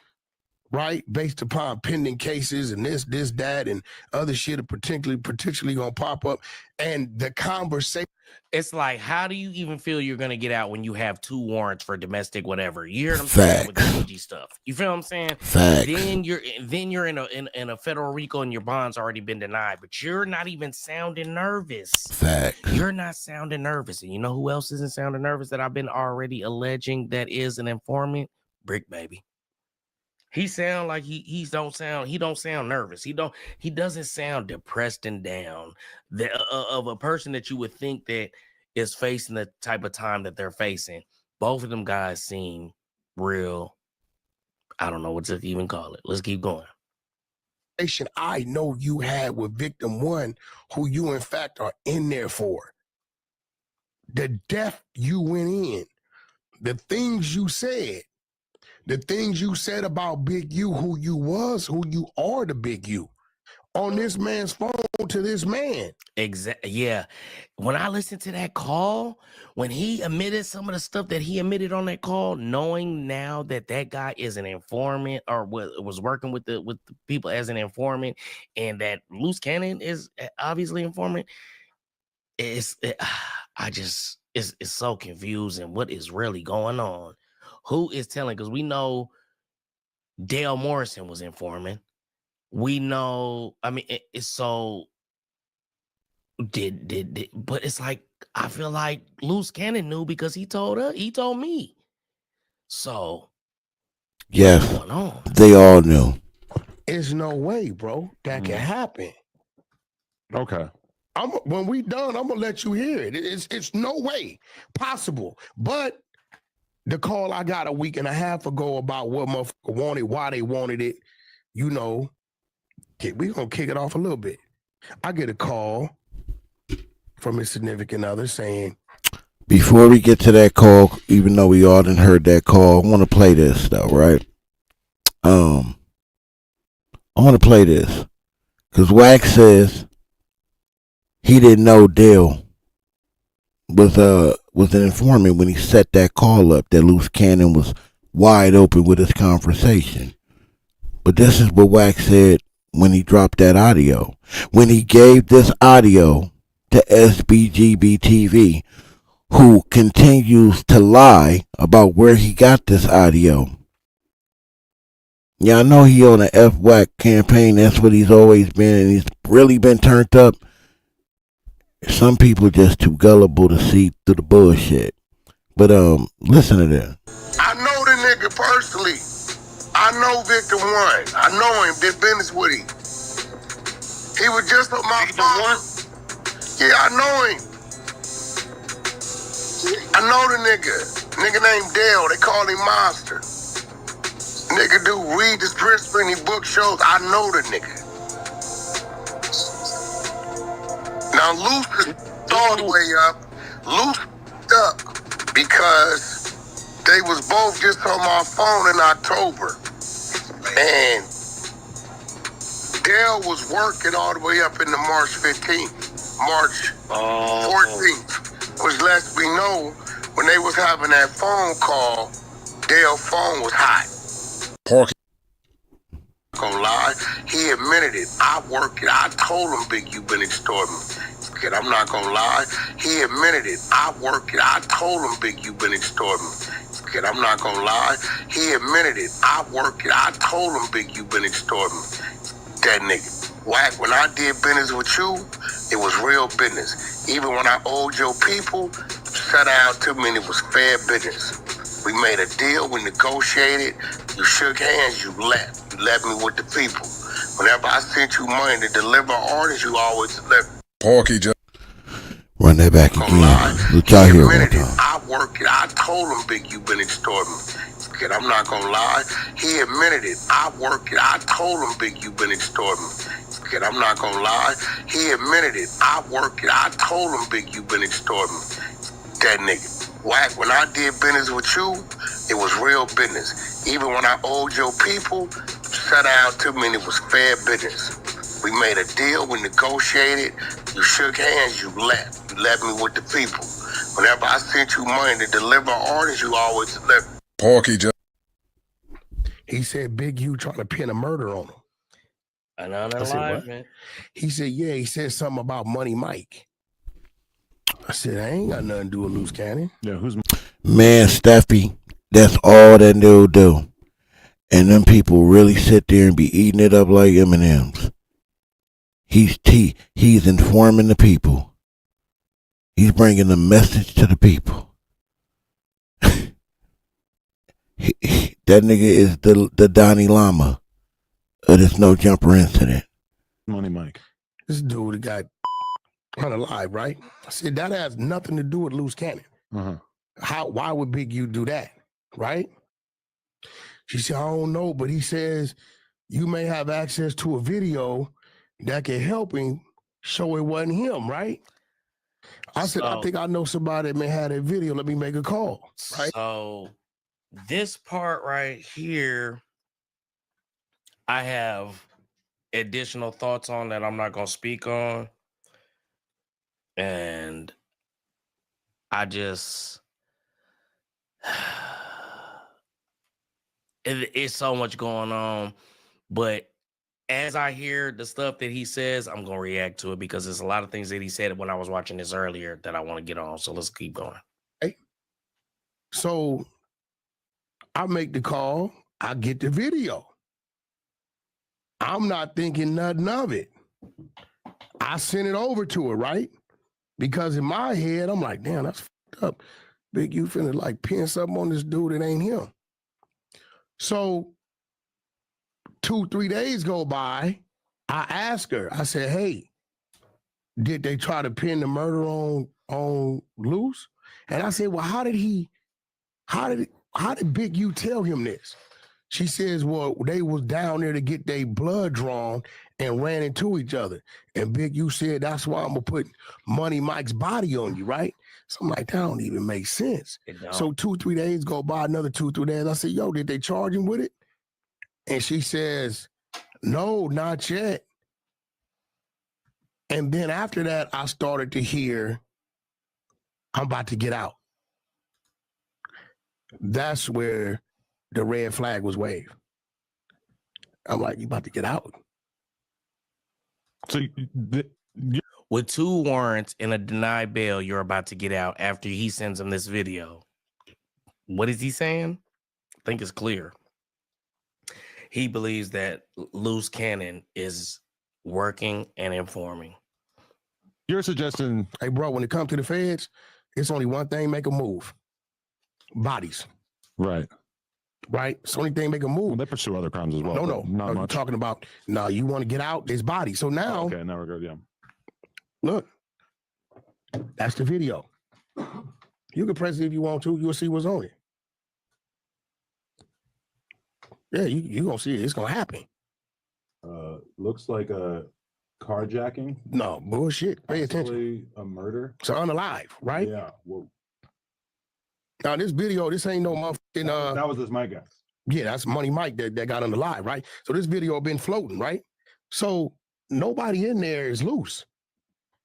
right? Based upon pending cases and this, that, and other shit are potentially gonna pop up. And the conversation. It's like, how do you even feel you're gonna get out when you have 2 warrants for domestic whatever? You hear what I'm saying with the PG stuff. You feel what I'm saying? Facts. Then you're in a federal RICO and your bond's already been denied, but you're not even sounding nervous. Facts. You're not sounding nervous. And you know who else isn't sounding nervous that I've been already alleging that is an informant? Brick Baby. He sound like he don't sound nervous. He doesn't sound depressed and down of a person that you would think that is facing the type of time that they're facing. Both of them guys seem real. I don't know what to even call it. Let's keep going. I know you had with victim 1, who you in fact are in there for. The death you went in, the things you said. The things you said about Big U, who you are the Big U, on this man's phone to this man. Exactly. Yeah. When I listened to that call, when he admitted some of the stuff that he admitted on that call, knowing now that guy is an informant or was working with the people as an informant, and that Loose Cannon is obviously informant, it's so confusing. What is really going on? Who is telling? Because we know Dale Morrison was informing. We know, I mean, it's so but it's like, I feel like Loose Cannon knew because he told me. So yes, what's going on? They all knew. There's no way, bro, that can happen. Okay. When we done, I'm gonna let you hear it. It's no way possible. But the call I got a week and a half ago about what motherfucker wanted, why they wanted it, you know, we're gonna kick it off a little bit. I get a call from his significant other saying, before we get to that call, even though we all done heard that call, I want to play this though, right? I want to play this because Wack says he didn't know Dale was an informant when he set that call up. That Loose Cannon was wide open with his conversation. But this is what Wack said when he dropped that audio. When he gave this audio to SBGB TV, who continues to lie about where he got this audio. Yeah, I know he on an F-Wack campaign. That's what he's always been, and he's really been turned up. Some people just too gullible to see through the bullshit. But listen to this. I know the nigga personally. I know Victor One. I know him. Did business with him. He was just on my phone. Yeah, I know him. I know the nigga. Nigga named Dale. They call him Monster. Nigga do read the scripts when he book shows. I know the nigga. Now Luce is all the way up. Luce up because they was both just on my phone in October. And Dale was working all the way up into March 15th, March 14th, which lets me know when they was having that phone call, Dale's phone was hot. Gonna lie, he admitted it. I work it. I told him, Big, you been extorting me. Kid, I'm not gonna lie. He admitted it. I work it. I told him, Big, you been extorting me. Kid, I'm not gonna lie. He admitted it. I work it. I told him, Big, you been extorting me. That nigga. Wack, when I did business with you, it was real business. Even when I owed your people, set out to me and it was fair business. We made a deal, we negotiated, you shook hands, you left. You left me with the people. Whenever I sent you money to deliver orders, you always deliver. Porky just run that back again. Look out here one time. I work it. I told him, Big, you been extorting me. Kid, I'm not gonna lie. He admitted it. I work it. I told him, Big, you been extorting me. Kid, I'm not gonna lie. He admitted it. I work it. I told him, Big, you been extorting me. That nigga. Wack, when I did business with you, it was real business. Even when I owed your people, set out to me and it was fair business. We made a deal, we negotiated, you shook hands, you left. You left me with the people. Whenever I sent you money to deliver orders, you always deliver. Porky just. he said, Big U trying to pin a murder on him. Another live, man. He said, yeah, he said something about Money Mike. I said, I ain't got nothing to do with Loose Cannon. Yeah, who's Man, Steffi, that's all that dude do. And them people really sit there and be eating it up like M&Ms. He's informing the people. He's bringing the message to the people. That nigga is the Donnie Lama of this No Jumper incident. Money Mike? This dude got unalive, right? I said, that has nothing to do with Loose Cannon. Why would Big U do that, right? She said, I don't know, but he says you may have access to a video that can help him show it wasn't him, right? I said, I think I know somebody that may have that video. Let me make a call, right? So this part right here, I have additional thoughts on that I'm not going to speak on. And I just, it's so much going on. But as I hear the stuff that he says, I'm going to react to it because there's a lot of things that he said when I was watching this earlier that I want to get on. So let's keep going. Hey. So I make the call. I get the video. I'm not thinking nothing of it. I sent it over to her, right? Because in my head, I'm like, damn, that's fucked up. Big U finna like pin something on this dude that ain't him. So 2-3 days go by. I ask her, I said, hey, did they try to pin the murder on Luce? And I said, well, how did Big U tell him this? She says, well, they was down there to get their blood drawn and ran into each other. And Big, you said, that's why I'm gonna put Money Mike's body on you, right? So I'm like, that don't even make sense. So 2-3 days go by, another 2-3 days. I said, yo, did they charge him with it? And she says, no, not yet. And then after that, I started to hear, I'm about to get out. That's where the red flag was waved. I'm like, you about to get out? So with 2 warrants and a denied bail, you're about to get out after he sends him this video. What is he saying? I think it's clear. He believes that Loose Cannon is working and informing. You're suggesting, hey, bro, when it comes to the feds, it's only one thing make a move. Bodies. Right. Right? It's the only thing make a move. Well, they pursue other crimes as well. No. Not I'm much. talking about, no, you want to get out, there's bodies. So now, Okay, now we're good, yeah. look, that's the video. You can press it if you want to. You'll see what's on it. Yeah, you gonna see it. It's gonna happen. Looks like a carjacking. No, bullshit. Pay attention. Possibly a murder. It's unalive, right? Yeah. Well, Now this video, this ain't no motherfucking that was just my guess. yeah, that's Money Mike that got unalive, right? So this video been floating, right? So nobody in there is loose.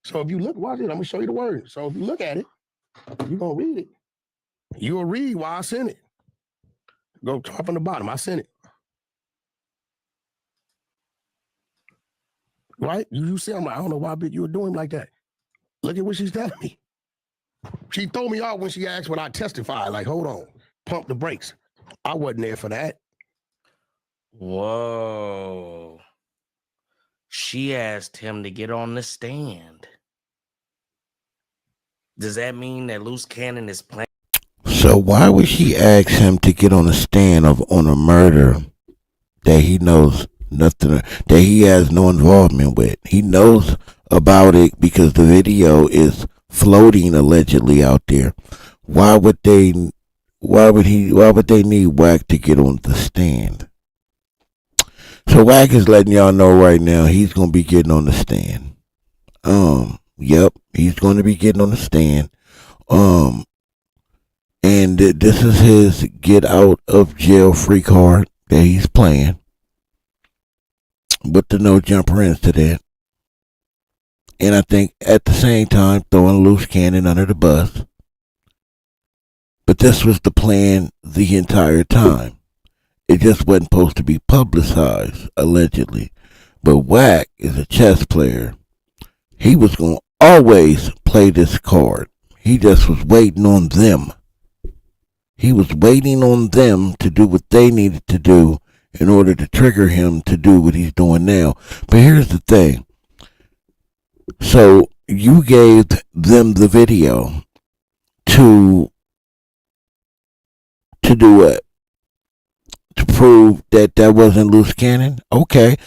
So if you look, watch it, I'm gonna show you the word. So if you look at it, you're gonna read it. You'll read why I sent it. Go top on the bottom. I sent it. Right? You see, I'm like, I don't know why bitch you were doing like that. Look at what she's telling me. She threw me off when she asked when I testified. Like, hold on, pump the brakes. I wasn't there for that. Whoa. She asked him to get on the stand. Does that mean that Loose Cannon is playing? So why would she ask him to get on the stand on a murder that he knows nothing, that he has no involvement with? He knows about it because the video is floating allegedly out there. Why would they need Wack to get on the stand? So Wack is letting y'all know right now he's gonna be getting on the stand. Yep, he's gonna be getting on the stand. And this is his get out of jail free card that he's playing with the no jumper incident. And I think at the same time throwing Loose Cannon under the bus. But this was the plan the entire time. It just wasn't supposed to be publicized, allegedly. But Wack is a chess player. He was going to always play this card. He just was waiting on them. He was waiting on them to do what they needed to do in order to trigger him to do what he's doing now. But here's the thing. So you gave them the video to do what? To prove that wasn't Loose Cannon? Okay.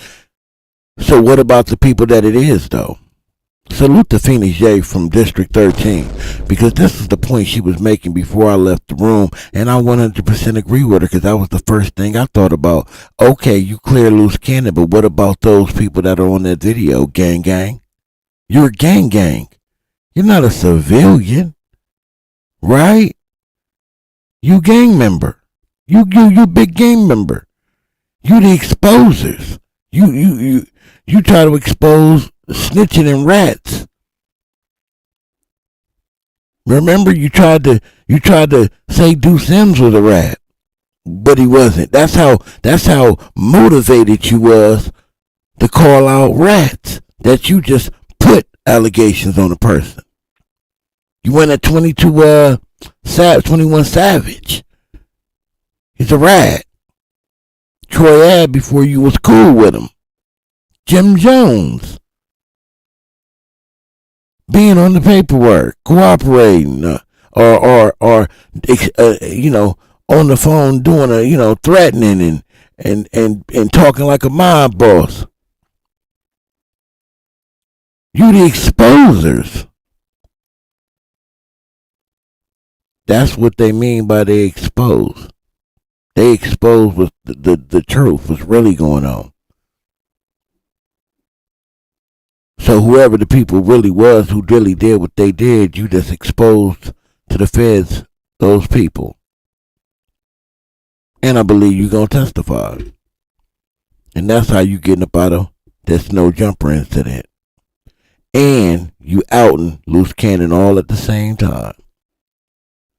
So what about the people that it is, though? Salute to Phoenix J from District 13, because this is the point she was making before I left the room, and I 100% agree with her, because that was the first thing I thought about. Okay, you clear Loose Cannon, but what about those people that are on that video? Gang. You're a gang. You're not a civilian, right? You gang member. You big gang member. You the exposers. You try to expose snitching and rats. Remember, you tried to say Deuce Sims was a rat, but he wasn't. That's how motivated you was to call out rats, that you just put allegations on a person. You went at 21 Savage. He's a rat. Troy Ave before you was cool with him. Jim Jones. Being on the paperwork, cooperating, or on the phone doing threatening and talking like a mob boss. You the exposers. That's what they mean by they expose. They expose what the truth was really going on. So whoever the people really was who really did what they did, you just exposed to the feds those people. And I believe you're going to testify. And that's how you getting up out of this no jumper incident. And you outing Loose Cannon all at the same time.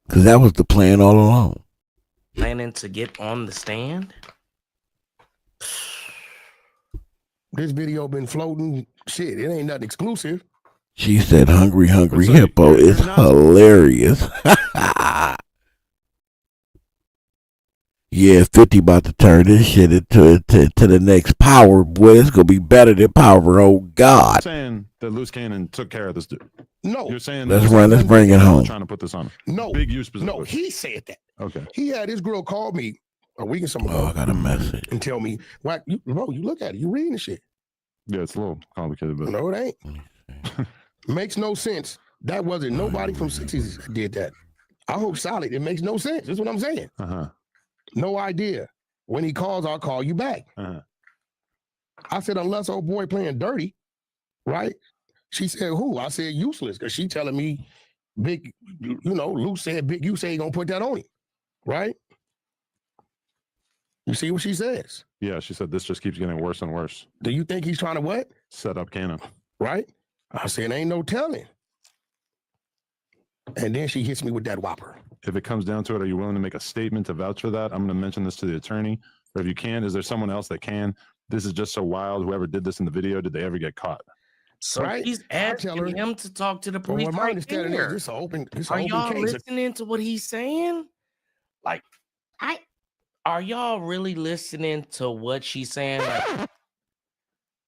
Because that was the plan all along. Planning to get on the stand? This video been floating. Shit, it ain't nothing exclusive. She said Hungry So Hippo is you're not- hilarious. Yeah, 50 about to turn this shit into to the next Power, boy. It's going to be better than Power, oh God. saying that Loose Cannon took care of this dude. No. You're saying Let's bring it home. Trying to put this on. No. Big use No, he said that. Okay. He had his girl call me a week or something Oh, ago I got a message. and tell me, Wack, you look at it. You reading the shit. Yeah, it's a little complicated, but No, it ain't. Makes no sense. That wasn't nobody from 60s that did that. I hope solid. It makes no sense. That's what I'm saying. No idea. When he calls, I'll call you back. I said, unless old boy playing dirty, right? She said, who? I said, useless, because she telling me Big, Luce said, Big, you say he gonna put that on him, right? You see what she says? yeah, she said this just keeps getting worse and worse. Do you think he's trying to what? Set up Cannon. Right? I said, ain't no telling. And then she hits me with that whopper. If it comes down to it, are you willing to make a statement to vouch for that? I'm going to mention this to the attorney. Or if you can, is there someone else that can? This is just so wild. Whoever did this in the video, did they ever get caught? So Right? he's asking him to talk to the From police what my right understanding there. is, this is Are an y'all open case. listening to what he's saying? Like, are y'all really listening to what she's saying? Like,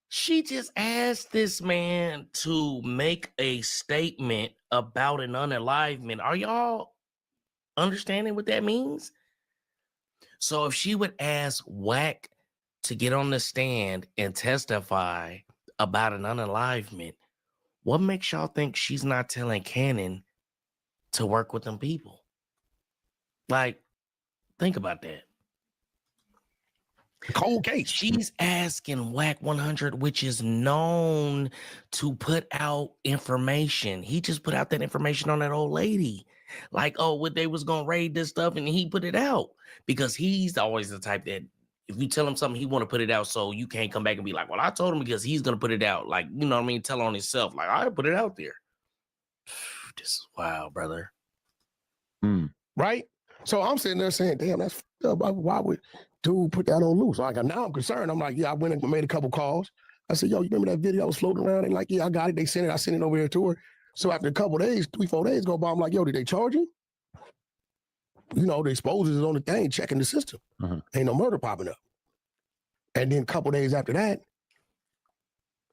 she just asked this man to make a statement about an unalivement. Are y'all understanding what that means? So if she would ask Wack to get on the stand and testify about an unalivement, what makes y'all think she's not telling Cannon to work with them people? Like, think about that. Cold case. She's asking Wack 100, which is known to put out information. He just put out that information on that old lady. Like, oh, what they was gonna raid this stuff, and he put it out because he's always the type that if you tell him something, he want to put it out, so you can't come back and be like, well, I told him because he's gonna put it out. Like, you know what I mean? Tell on himself. Like, I put it out there. This is wild, brother. Right? So I'm sitting there saying, damn, that's fucked up. Why would dude put that on Loose? Like, now I'm concerned. I'm like, yeah, I went and made a couple calls. I said, yo, you remember that video I was floating around? And like, yeah, I got it. They sent it. I sent it over here to her. So after a couple days, 3-4 days go by, I'm like, yo, did they charge you? The exposures is on the thing, checking the system. Ain't no murder popping up. And then a couple days after that,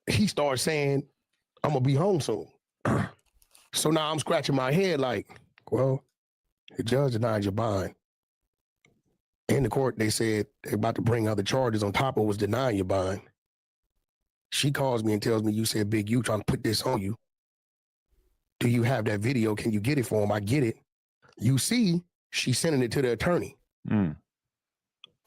he starts saying, I'm going to be home soon. So now I'm scratching my head like, well, the judge denied your bond. In the court, they said they're about to bring other charges on top of what's denying your bond. She calls me and tells me, you said, Big, you trying to put this on you. Do you have that video? Can you get it for him? I get it. You see, she's sending it to the attorney.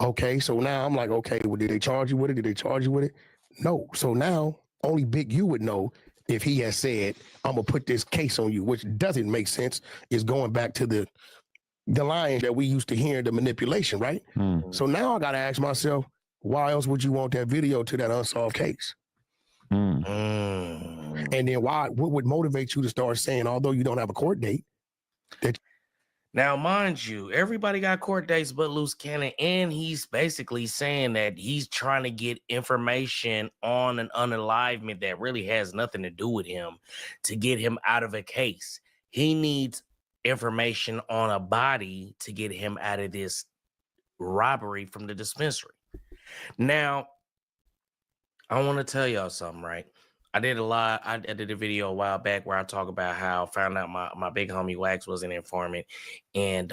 Okay, so now I'm like, okay, well, did they charge you with it? Did they charge you with it? No. So now only Big U would know if he has said, I'm going to put this case on you, which doesn't make sense. Is going back to the line that we used to hear, the manipulation, right? So now I got to ask myself, why else would you want that video to that unsolved case? And then what would motivate you to start saying, although you don't have a court date, that Now, mind you, everybody got court dates but Loose Cannon, and he's basically saying that he's trying to get information on an unalivement that really has nothing to do with him to get him out of a case. He needs information on a body to get him out of this robbery from the dispensary. Now, I want to tell y'all something, right? I did a video a while back where I talk about how I found out my big homie Wax was an informant, and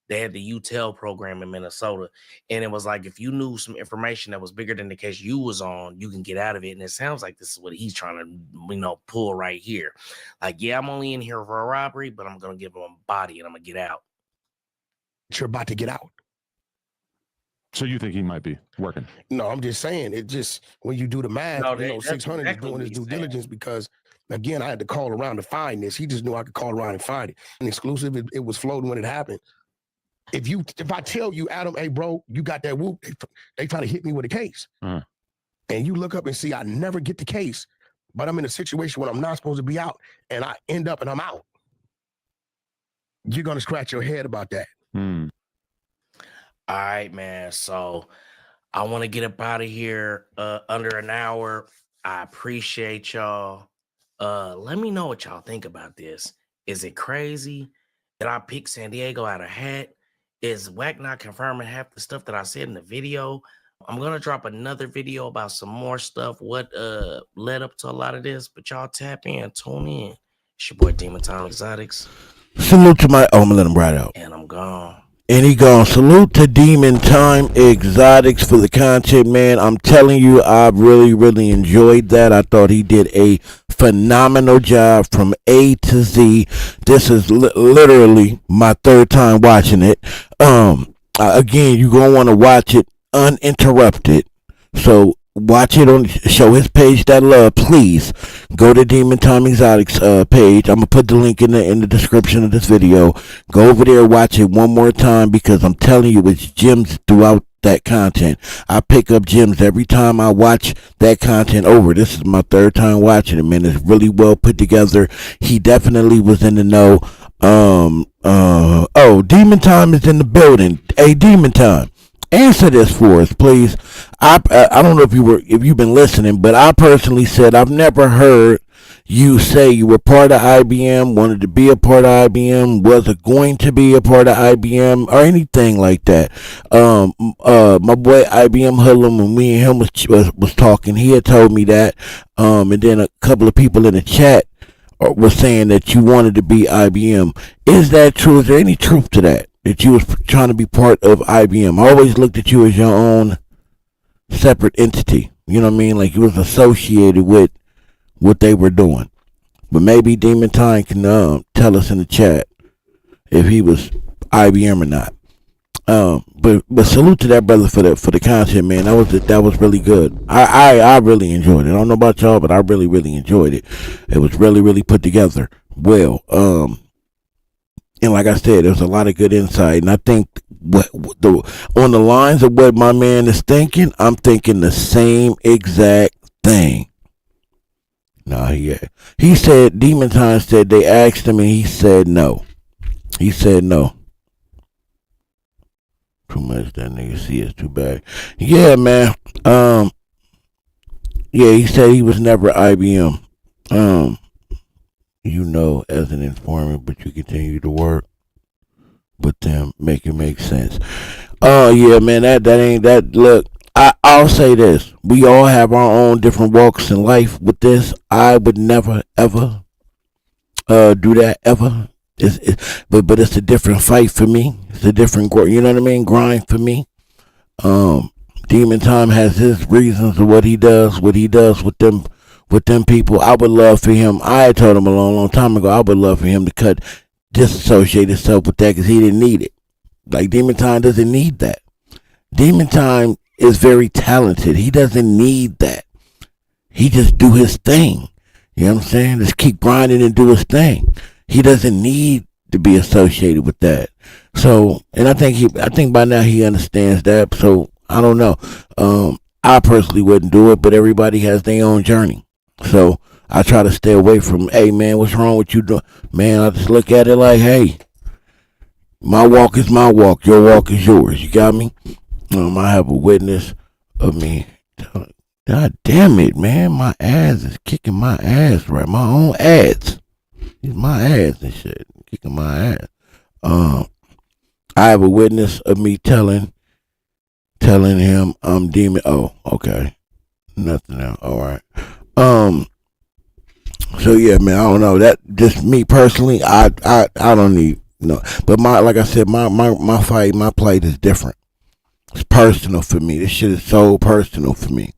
they had the UTEL program in Minnesota, and it was like, if you knew some information that was bigger than the case you was on, you can get out of it. And it sounds like this is what he's trying to, pull right here. Like, yeah, I'm only in here for a robbery, but I'm gonna give him a body and I'm gonna get out. you're about to get out. So you think he might be working? No, I'm just saying it. Just when you do the math, No, you know, that's 600 exactly is doing what his he's due saying. diligence because, again, I had to call around to find this. He just knew I could call around and find it. An exclusive, it was floating when it happened. If I tell you, Adam, hey, bro, you got that whoop, they try to hit me with a case. Uh-huh. And you look up and see I never get the case, but I'm in a situation when I'm not supposed to be out and I end up and I'm out. You're going to scratch your head about that. Hmm. All right, man. So I want to get up out of here under an hour. I appreciate y'all. Let me know what y'all think about this. Is it crazy that I picked San Diego out of hat? Is Wack not confirming half the stuff that I said in the video? I'm gonna drop another video about some more stuff, what led up to a lot of this, but y'all tap in, tune in. It's your boy Demon Time Exotics. Salute to my I'm gonna let him ride out. And I'm gone. And he gone. Salute to Demon Time Exotics for the content, man. I'm telling you, I really, really enjoyed that. I thought he did a phenomenal job from A to Z. This is literally my third time watching it. Again, you're gonna want to watch it uninterrupted. So watch it on, show his page that love. Please go to Demon Time Exotics page. I'm gonna put the link in the description of this video. Go over there, watch it one more time, because I'm telling you, it's gems throughout that content. I pick up gems every time I watch that content over. This is my third time watching it, man. It's really well put together. He definitely was in the know. Demon Time is in the building. Hey, Demon Time, answer this for us, please. I don't know if you've been listening, but I personally said I've never heard you say you were part of IBM, wanted to be a part of IBM, wasn't going to be a part of IBM, or anything like that. My boy IBM Hoodlum, when me and him was talking, he had told me that. And then a couple of people in the chat was saying that you wanted to be IBM. Is that true? Is there any truth to that? That you was trying to be part of IBM? I always looked at you as your own separate entity. You know what I mean? Like you was associated with what they were doing. But maybe Demon Time can tell us in the chat if he was IBM or not. But salute to that brother for the content, man. That was really good. I really enjoyed it. I don't know about y'all, but I really, really enjoyed it. It was really, really put together well. And like I said, there's a lot of good insight. And I think on the lines of what my man is thinking, I'm thinking the same exact thing. Nah, he said, Demon Time said they asked him and he said no. He said no. Too much that nigga see is too bad. Yeah, man. Yeah, he said he was never IBM. You know, as an informant, but you continue to work with them, make it make sense. Yeah, man, that ain't that. Look, I'll say this: we all have our own different walks in life. With this, I would never ever do that ever. But it's a different fight for me. It's a different, you know what I mean, grind for me. Demon Time has his reasons of what he does with them people. I would love for him. I had told him a long time ago, I would love for him to disassociate himself with that, because he didn't need it. Like, Demon Time doesn't need that. Demon Time is very talented. He doesn't need that. He just do his thing. You know what I'm saying? Just keep grinding and do his thing. He doesn't need to be associated with that. So, and I think by now he understands that. So, I don't know. I personally wouldn't do it, but everybody has their own journey. So, I try to stay away from, hey, man, what's wrong with you doing? Man, I just look at it like, hey, my walk is my walk. Your walk is yours. You got me? I have a witness of me. God damn it, man. My ass is kicking my ass, right? My own ass. It's my ass and shit. Kicking my ass. I have a witness of me telling him I'm demon. Oh, okay. Nothing else. All right. So yeah, man, I don't know. That just me personally, I don't need but like I said, my fight, my plight is different. It's personal for me. This shit is so personal for me.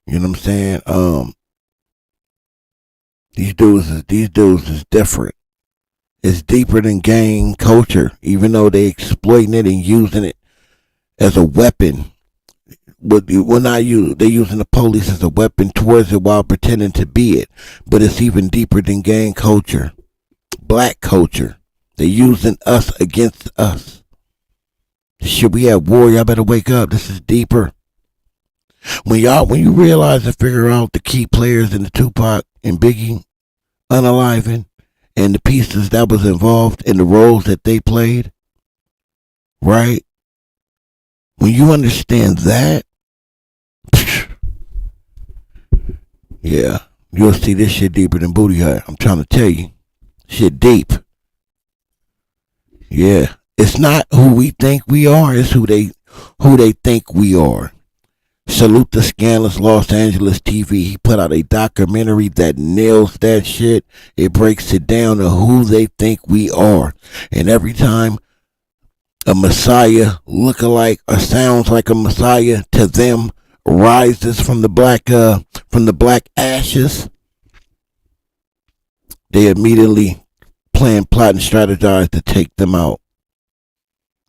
You know what I'm saying? These dudes is different. It's deeper than gang culture, even though they exploiting it and using it as a weapon. Well, not you. They're using the police as a weapon towards it while pretending to be it. But it's even deeper than gang culture, black culture. They're using us against us. Shit, we at war. Y'all better wake up. This is deeper. When you realize and figure out the key players in the Tupac and Biggie unaliving and the pieces that was involved in the roles that they played, right? When you understand that, yeah, you'll see this shit deeper than Booty Hut. I'm trying to tell you. Shit deep. Yeah. It's not who we think we are, it's who they think we are. Salute the Scandalous Los Angeles TV. He put out a documentary that nails that shit. It breaks it down to who they think we are. And every time a Messiah look-alike or sounds like a Messiah to them rises from the black ashes, they immediately plan, plot, and strategize to take them out.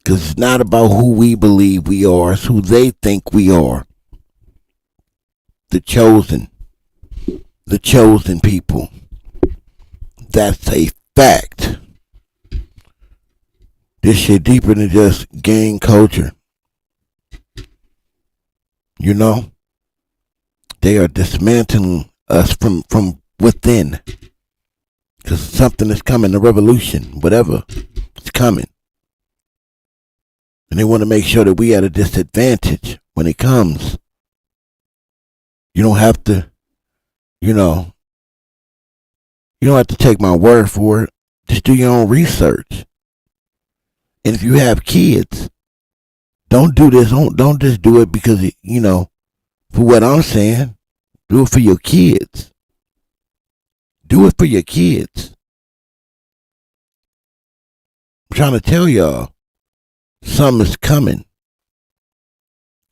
Because it's not about who we believe we are, it's who they think we are. The chosen people. That's a fact. This shit deeper than just gang culture. You know? They are dismantling us from within. Because something is coming, a revolution, whatever. It's coming. And they want to make sure that we at a disadvantage when it comes. You don't have to, you don't have to take my word for it. Just do your own research. And if you have kids, don't do this. Don't just do it because, for what I'm saying. Do it for your kids. Do it for your kids. I'm trying to tell y'all, something is coming.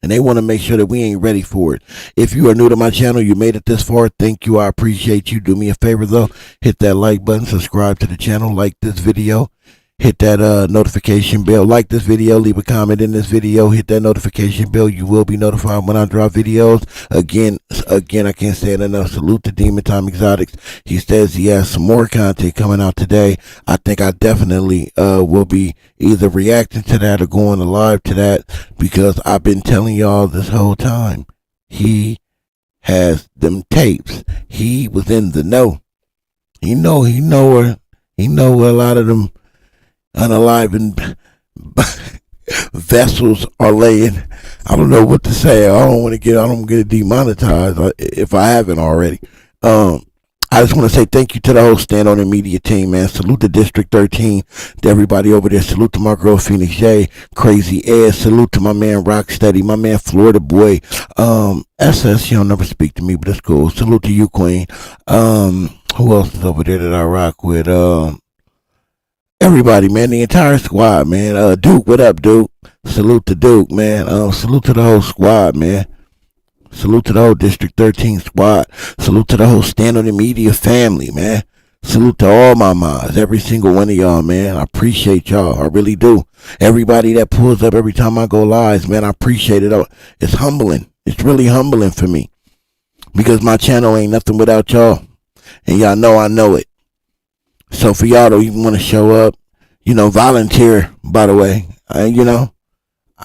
And they want to make sure that we ain't ready for it. If you are new to my channel, you made it this far, thank you. I appreciate you. Do me a favor, though. Hit that like button. Subscribe to the channel. Like this video. Hit that notification bell. Like this video. Leave a comment in this video. Hit that notification bell. You will be notified when I drop videos. Again, I can't say it enough. Salute to Demon Time Exotics. He says he has some more content coming out today. I think I definitely will be either reacting to that or going live to that, because I've been telling y'all this whole time. He has them tapes. He was in the know. He know where a lot of them unaliving vessels are laying. I don't know what to say. I don't get demonetized if I haven't already. I just want to say thank you to the whole Stand On It Media team, man. Salute to District 13, to everybody over there. Salute to my girl Phoenix J, Crazy Ed. Salute to my man Rocksteady, my man Florida Boy. SS, she don't never speak to me, but it's cool. Salute to you, Queen. Who else is over there that I rock with? Everybody, man, the entire squad, man. Duke, what up, Duke? Salute to Duke, man. Salute to the whole squad, man. Salute to the whole District 13 squad. Salute to the whole Stand On The Media family, man. Salute to all my moms, every single one of y'all, man. I appreciate y'all. I really do. Everybody that pulls up every time I go live, man, I appreciate it. It's humbling. It's really humbling for me. Because my channel ain't nothing without y'all. And y'all know I know it. So for y'all to even want to show up, volunteer, by the way,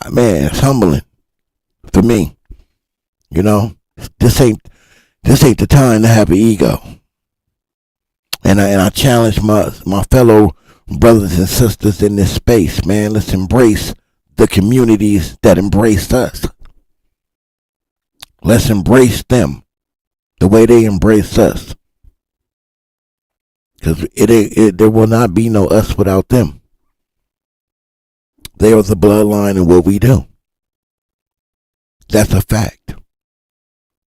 man, it's humbling for me. This ain't the time to have an ego. And I challenge my fellow brothers and sisters in this space, man. Let's embrace the communities that embrace us. Let's embrace them the way they embrace us. Because there will not be no us without them. They are the bloodline in what we do. That's a fact.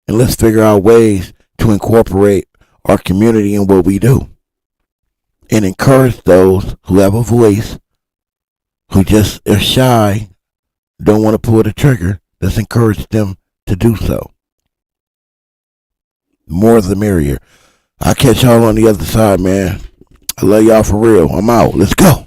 And let's figure out ways to incorporate our community in what we do. And encourage those who have a voice, who just are shy, don't want to pull the trigger. Let's encourage them to do so. More the merrier. I'll catch y'all on the other side, man. I love y'all for real. I'm out. Let's go.